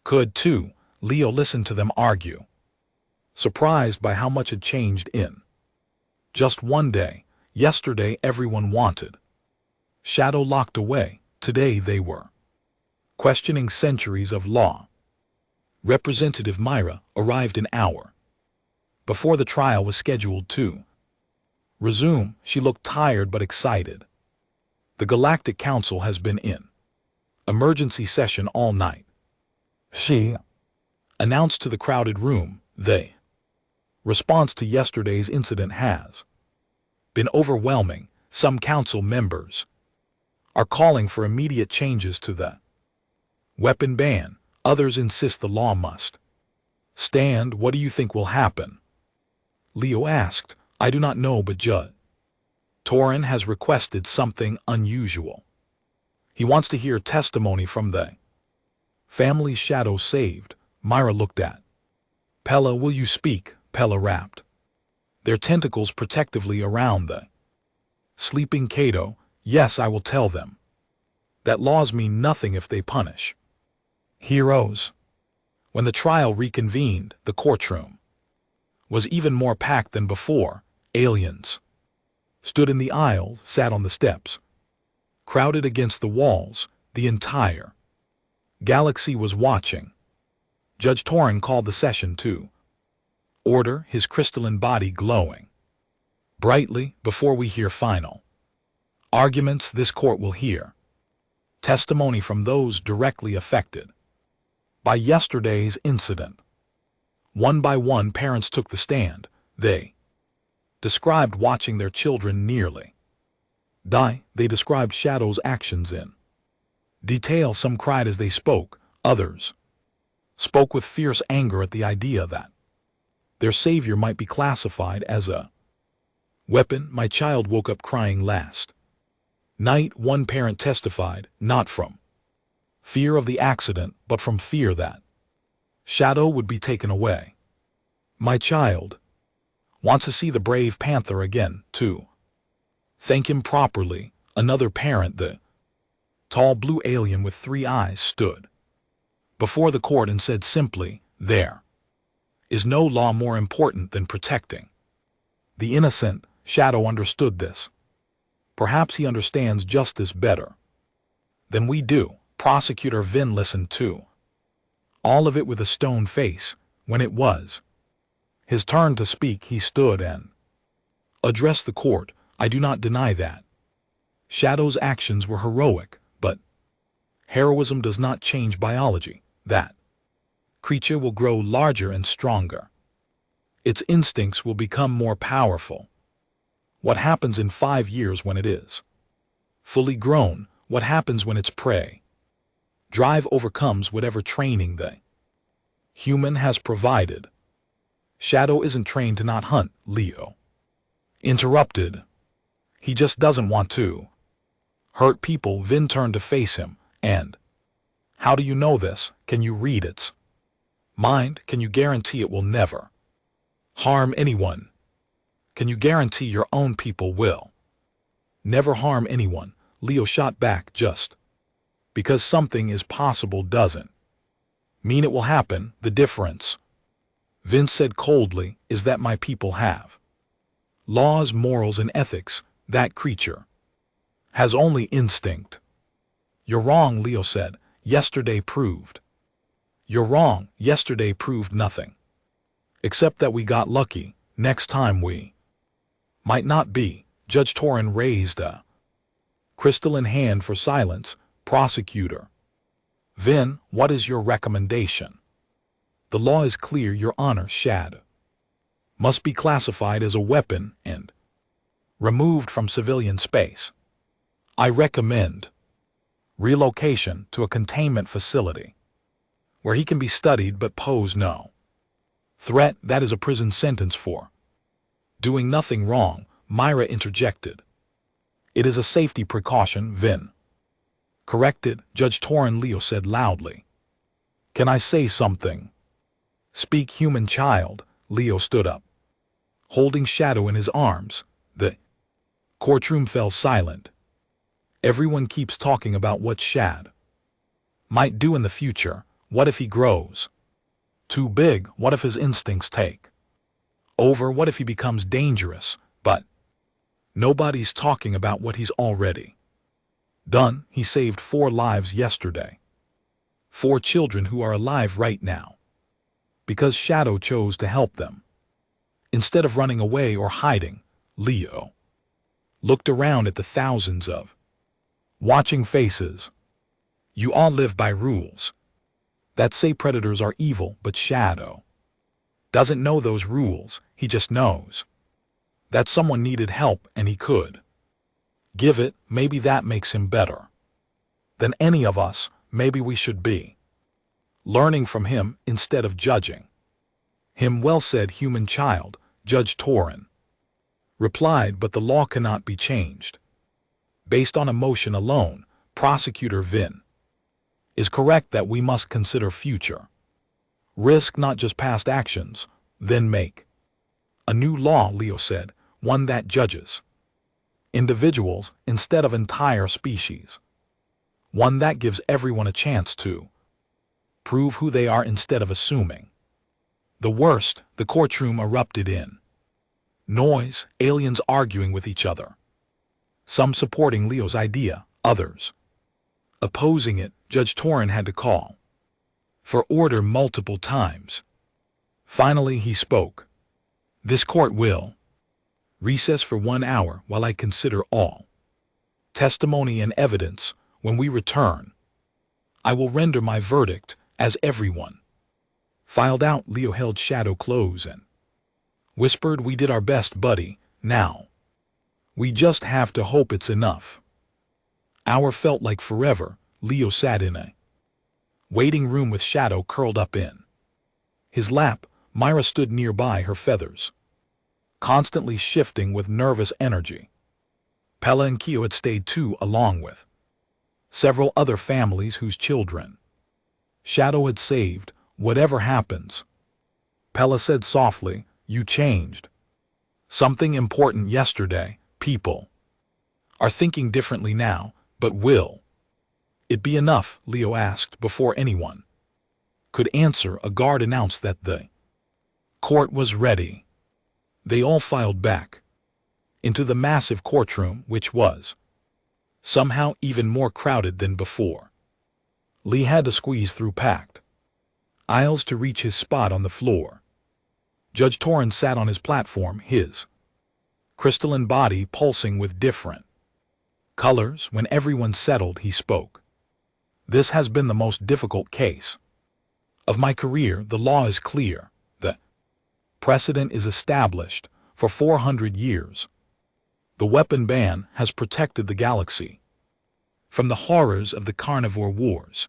could too. Leo listened to them argue, surprised by how much had changed in just one day. Yesterday everyone wanted Shadow locked away. Today they were questioning centuries of law. Representative Myra arrived an hour before the trial was scheduled to resume. She looked tired but excited. "The Galactic Council has been in Emergency session all night. She announced to the crowded room. The response to yesterday's incident has been overwhelming. Some council members are calling for immediate changes to the weapon ban. Others insist the law must stand. What do you think will happen? Leo asked. I do not know, but Judge Torin has requested something unusual. He wants to hear testimony from the family's shadow saved. Myra looked at Pella. Will you speak? Pella rapped, their tentacles protectively around the sleeping Cato. Yes, I will tell them that laws mean nothing if they punish heroes. When the trial reconvened, the courtroom was even more packed than before. Aliens stood in the aisle, sat on the steps, crowded against the walls. The entire galaxy was watching. Judge Torin called the session to order, his crystalline body glowing brightly. Before we hear final arguments, this court will hear testimony from those directly affected by yesterday's incident. One by one, parents took the stand. They described watching their children nearly die. They described Shadow's actions in detail. Some cried as they spoke. Others spoke with fierce anger at the idea that their savior might be classified as a weapon. My child woke up crying last night, one parent testified, not from fear of the accident, but from fear that Shadow would be taken away. My child wants to see the brave panther again, to thank him properly. Another parent, the tall blue alien with 3 eyes, stood before the court and said simply, there is no law more important than protecting the innocent. Shadow understood this. Perhaps he understands justice better than we do. Prosecutor Vin listened to all of it with a stone face. When it was his turn to speak, he stood and addressed the court. I do not deny that Shadow's actions were heroic, but heroism does not change biology. That creature will grow larger and stronger. Its instincts will become more powerful. What happens in 5 years when it is fully grown? What happens when its prey drive overcomes whatever training the human has provided? Shadow isn't trained to not hunt, Leo interrupted. He just doesn't want to hurt people. Vin turned to face him. And how do you know this? Can you read its mind? Can you guarantee it will never harm anyone? Can you guarantee your own people will never harm anyone? Leo shot back. Just because something is possible doesn't mean it will happen. The difference, Vince said coldly, is that my people have laws, morals, and ethics. That creature has only instinct. You're wrong, Leo said. Yesterday proved. You're wrong. Yesterday proved nothing. Except that we got lucky. Next time we might not be. Judge Torin raised a crystalline hand for silence. Prosecutor Vin, what is your recommendation? The law is clear, Your Honor. Shadow must be classified as a weapon and removed from civilian space. I recommend relocation to a containment facility where he can be studied but pose no threat. That is a prison sentence for doing nothing wrong. Myra interjected. It is a safety precaution, Vin corrected. Judge Torin, Leo said loudly. Can I say something? Speak, human child. Leo stood up, holding Shadow in his arms. The courtroom fell silent. Everyone keeps talking about what Shad might do in the future. What if he grows too big? What if his instincts take over? What if he becomes dangerous? But nobody's talking about what he's already done. He saved 4 lives yesterday. 4 children who are alive right now because Shadow chose to help them. Instead of running away or hiding, Leo looked around at the thousands of watching faces. You all live by rules that say predators are evil, but Shadow doesn't know those rules. He just knows that someone needed help and he could give it. Maybe that makes him better than any of us. Maybe we should be learning from him instead of judging him. Well said, human child, Judge Torin replied, but the law cannot be changed based on emotion alone. Prosecutor Vin is correct that we must consider future risk, not just past actions, then make a new law, Leo said, one that judges individuals instead of entire species, one that gives everyone a chance to prove who they are instead of assuming the worst. The courtroom erupted in noise, aliens arguing with each other, some supporting Leo's idea, others opposing it. Judge Torin had to call for order multiple times. Finally he spoke. This court will recess for 1 hour while I consider all testimony and evidence. When we return, I will render my verdict. As everyone filed out, Leo held Shadow close and whispered, we did our best, buddy. Now we just have to hope it's enough. Hour felt like forever. Leo sat in a waiting room with Shadow curled up in his lap. Myra stood nearby, her feathers constantly shifting with nervous energy. Pella and Keo had stayed too, along with several other families whose children Shadow had saved. Whatever happens, Pella said softly, you changed something important yesterday. People are thinking differently now, but will it be enough? Leo asked. Before anyone could answer, a guard announced that the court was ready. They all filed back into the massive courtroom, which was somehow even more crowded than before. Lee had to squeeze through packed aisles to reach his spot on the floor. Judge Torin sat on his platform, his crystalline body pulsing with different colors. When everyone settled, he spoke. This has been the most difficult case of my career. The law is clear. The precedent is established. For 400 years, the weapon ban has protected the galaxy from the horrors of the carnivore wars.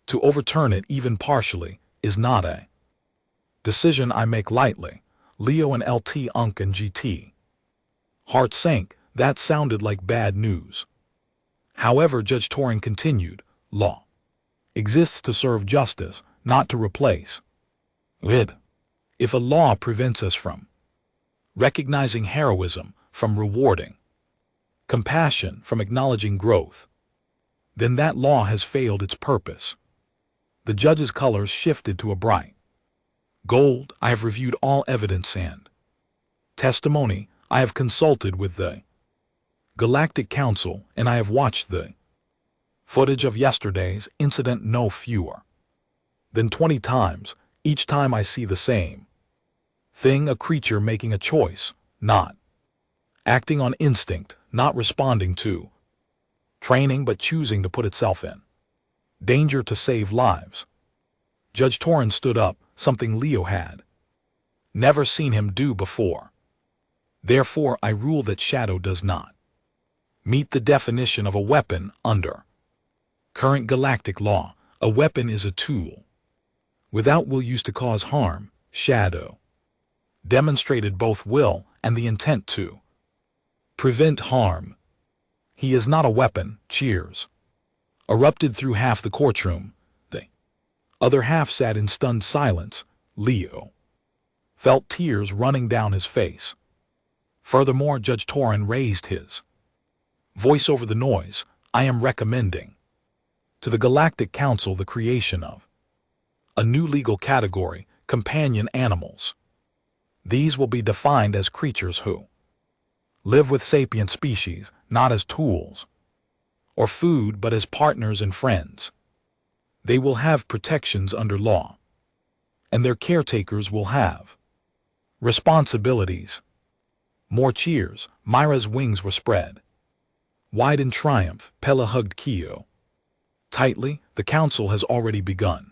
To overturn it, even partially, is not a decision I make lightly. Leo and LT Unk and GT heart sank. That sounded like bad news. However, Judge Torin continued, law exists to serve justice, not to replace it. If a law prevents us from recognizing heroism, from rewarding compassion, from acknowledging growth, then that law has failed its purpose. The judge's colors shifted to a bright gold. I have reviewed all evidence and testimony. I have consulted with the Galactic Council, and I have watched the footage of yesterday's incident no fewer than 20 times. Each time I see the same thing, a creature making a choice, not acting on instinct, not responding to training, but choosing to put itself in danger to save lives. Judge Torin stood up, something Leo had never seen him do before. Therefore, I rule that Shadow does not meet the definition of a weapon under current galactic law. A weapon is a tool without will used to cause harm. Shadow demonstrated both will and the intent to prevent harm. He is not a weapon. Cheers erupted through half the courtroom. The other half sat in stunned silence. Leo felt tears running down his face. Furthermore, Judge Torin raised his voice over the noise. I am recommending to the Galactic Council the creation of a new legal category, companion animals. These will be defined as creatures who live with sapient species, not as tools or food, but as partners and friends. They will have protections under law, and their caretakers will have responsibilities. More cheers. Myra's wings were spread wide in triumph. Pella hugged Keo Tightly, the council has already begun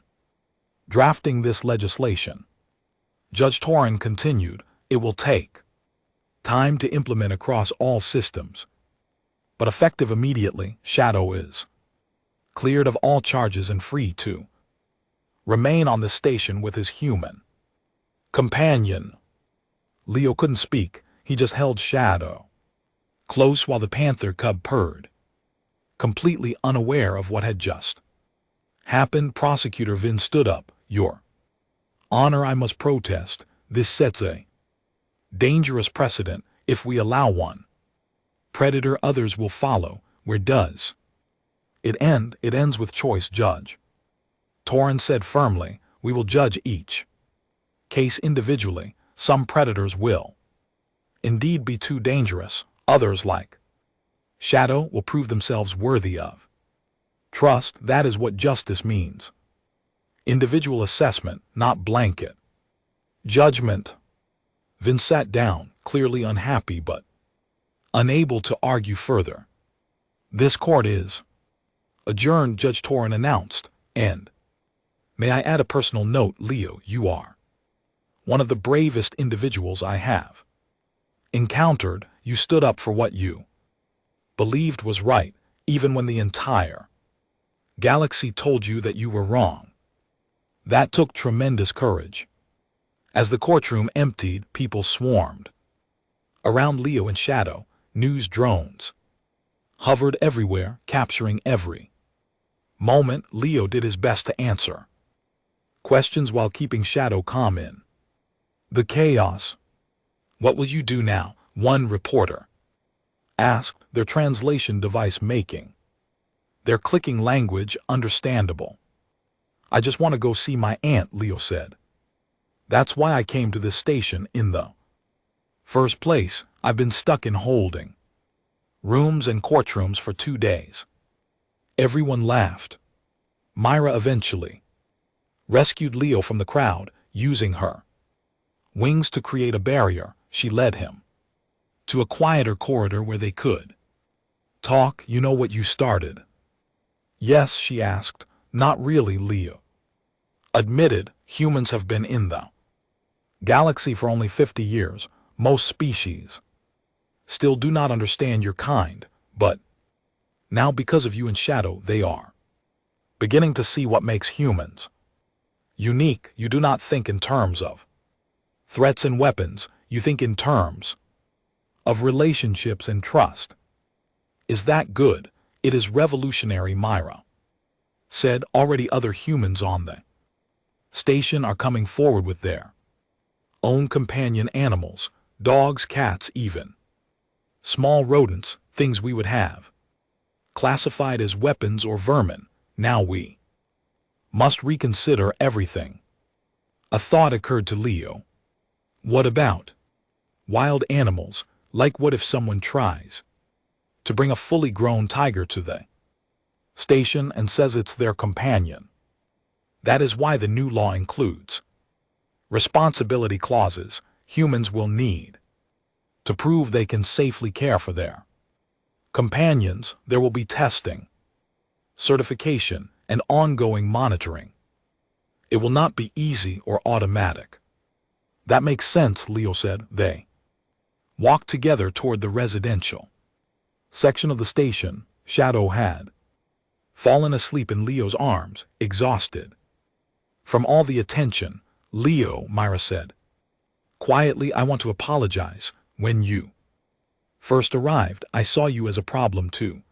drafting this legislation. Judge Torin continued, it will take time to implement across all systems, but effective immediately. Shadow is cleared of all charges and free to remain on the station with his human companion. Leo couldn't speak, he just held Shadow close while the panther cub purred, completely unaware of what had just happened. Prosecutor Vin stood up. Your Honor, I must protest. This sets a dangerous precedent. If we allow one predator, others will follow. Where does it end? It ends with choice, Judge Torin said firmly. We will judge each case individually. Some predators will indeed be too dangerous. Others, like Shadow, will prove themselves worthy of trust. That is what justice means. Individual assessment, not blanket judgment. Vin sat down, clearly unhappy but unable to argue further. This court is adjourned, Judge Torin announced, and may I add a personal note, Leo, you are one of the bravest individuals I have encountered. You stood up for what you believed was right, even when the entire galaxy told you that you were wrong. That took tremendous courage. As the courtroom emptied, people swarmed around Leo and Shadow. News drones hovered everywhere, capturing every moment. Leo did his best to answer questions while keeping Shadow calm in the chaos. What will you do now? One reporter asked, their translation device making their clicking language understandable. I just want to go see my aunt, Leo said. That's why I came to this station in the first place. I've been stuck in holding rooms and courtrooms for 2 days. Everyone laughed. Myra eventually rescued Leo from the crowd, using her wings to create a barrier. She led him to a quieter corridor where they could talk. You know what you started? Yes, she asked. Not really, Leo admitted. Humans have been in the galaxy for only 50 years. Most species still do not understand your kind, but now because of you and Shadow, they are beginning to see what makes humans unique. You do not think in terms of threats and weapons, you think in terms of relationships and trust. Is that good? It is revolutionary, Myra said. Already other humans on the station are coming forward with their own companion animals, dogs, cats, even small rodents, things we would have classified as weapons or vermin. Now we must reconsider everything. A thought occurred to Leo. What about wild animals? Like what if someone tries to bring a fully grown tiger to the station and says it's their companion? That is why the new law includes responsibility clauses. Humans will need to prove they can safely care for their companions. There will be testing, certification, and ongoing monitoring. It will not be easy or automatic. That makes sense, Leo said. They walked together toward the residential section of the station. Shadow had fallen asleep in Leo's arms, exhausted from all the attention. Leo, Myra said quietly, I want to apologize. When you first arrived, I saw you as a problem to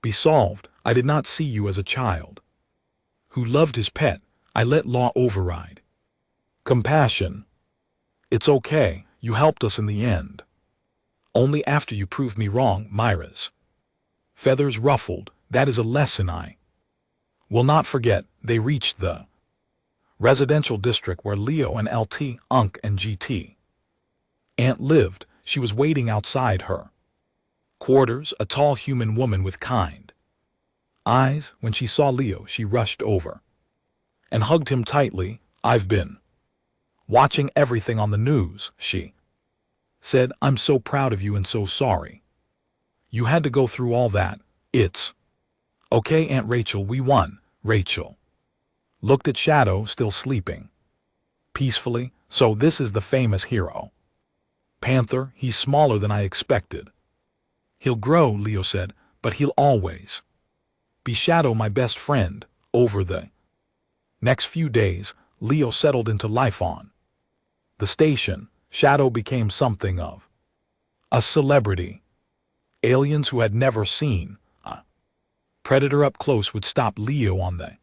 be solved. I did not see you as a child who loved his pet. I let law override compassion. It's okay, you helped us in the end. Only after you proved me wrong. Myra's feathers ruffled. That is a lesson I will not forget. They reached the residential district where Leo and LT, Unc, and GT Aunt lived. She was waiting outside her quarters, a tall human woman with kind eyes. When she saw Leo, she rushed over and hugged him tightly. I've been watching everything on the news, she said. I'm so proud of you and so sorry you had to go through all that. It's Okay, Aunt Rachel, we won. Rachel looked at Shadow, still sleeping peacefully. So this is the famous hero. Panther, he's smaller than I expected. He'll grow, Leo said, but he'll always be Shadow, my best friend. Over the next few days, Leo settled into life on the station. Shadow became something of a celebrity. Aliens who had never seen a predator up close would stop Leo on the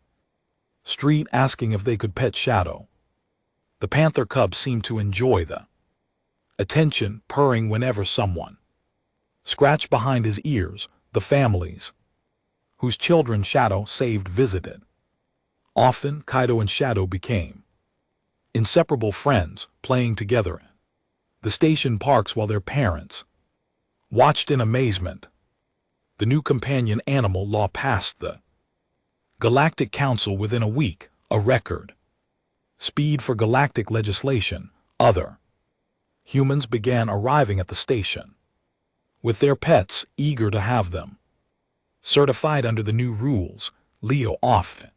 street asking if they could pet Shadow. The panther cub seemed to enjoy the attention, purring whenever someone scratched behind his ears. The families whose children Shadow saved visited. Often, Kaido and Shadow became inseparable friends, playing together in the station parks while their parents watched in amazement. The new companion animal law passed the Galactic Council within a week, a record speed for galactic legislation. Other humans began arriving at the station with their pets, eager to have them certified under the new rules. Leo often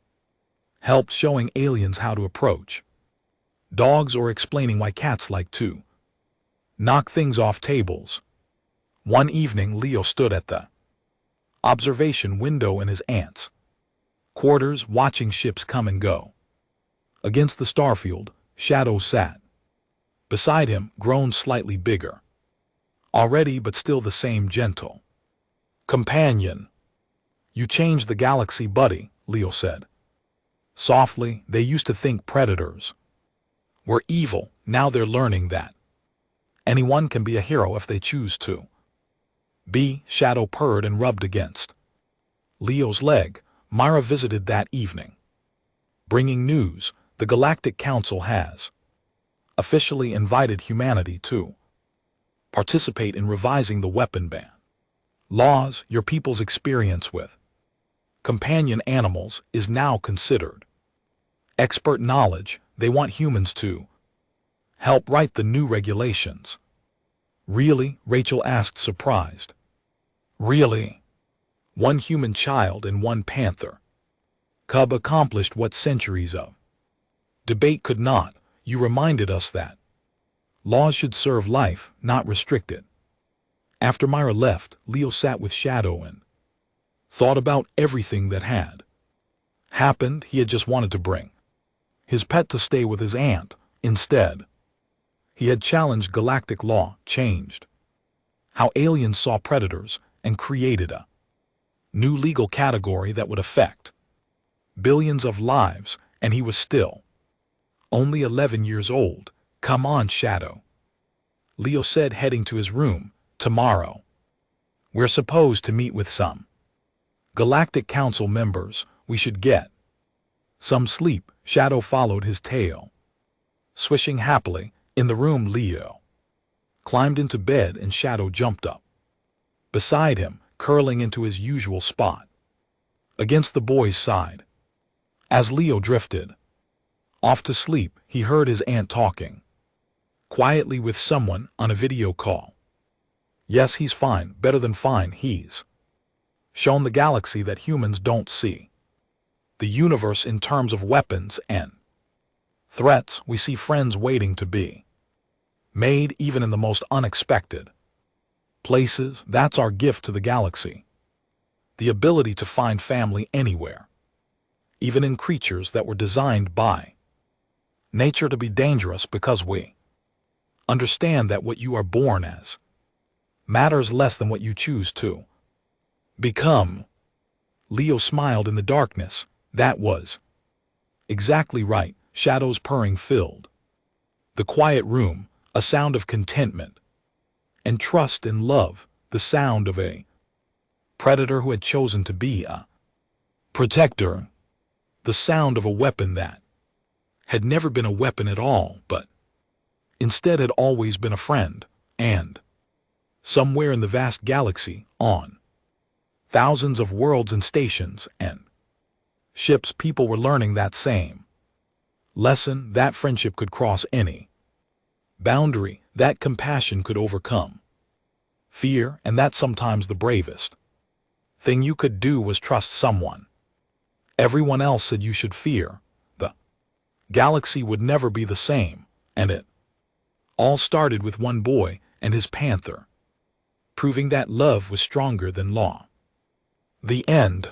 helped showing aliens how to approach dogs or explaining why cats like to knock things off tables. One evening, Leo stood at the observation window in his aunt's quarters, watching ships come and go. Against the starfield, Shadow sat beside him, grown slightly bigger already, but still the same gentle companion. You changed the galaxy, buddy, Leo said softly. They used to think predators were evil. Now they're learning that anyone can be a hero if they choose to be. Shadow purred and rubbed against Leo's leg. Myra visited that evening, bringing news. The Galactic Council has officially invited humanity to participate in revising the weapon ban laws. Your people's experience with companion animals is now considered expert knowledge. They want humans to help write the new regulations. Really? Rachel asked, surprised. Really? One human child and one panther cub accomplished what centuries of debate could not. You reminded us that laws should serve life, not restrict it. After Myra left, Leo sat with Shadow and thought about everything that had happened. He had just wanted to bring his pet to stay with his aunt. Instead, he had challenged galactic law, changed how aliens saw predators, and created a new legal category that would affect billions of lives. And he was still only 11 years old. Come on, Shadow, Leo said, heading to his room. Tomorrow, we're supposed to meet with some Galactic Council members. We should get some sleep. Shadow followed his tail, swishing happily. In the room, Leo climbed into bed and Shadow jumped up beside him, curling into his usual spot against the boy's side. As Leo drifted off to sleep, he heard his aunt talking quietly with someone on a video call. Yes, he's fine, better than fine. He's shown the galaxy that humans don't see. The universe in terms of weapons and threats. We see friends waiting to be made, even in the most unexpected places. That's our gift to the galaxy. The ability to find family anywhere, even in creatures that were designed by nature to be dangerous, because we understand that what you are born as matters less than what you choose to become. Leo smiled in the darkness. That was exactly right. Shadow's purring filled the quiet room, a sound of contentment and trust and love, the sound of a predator who had chosen to be a protector, the sound of a weapon that had never been a weapon at all, but instead had always been a friend. And somewhere in the vast galaxy, on thousands of worlds and stations and ships, people were learning that same lesson, that friendship could cross any boundary, that compassion could overcome fear, and that sometimes the bravest thing you could do was trust someone. Everyone else said you should fear. The galaxy would never be the same, and it all started with one boy and his panther, proving that love was stronger than law. The end.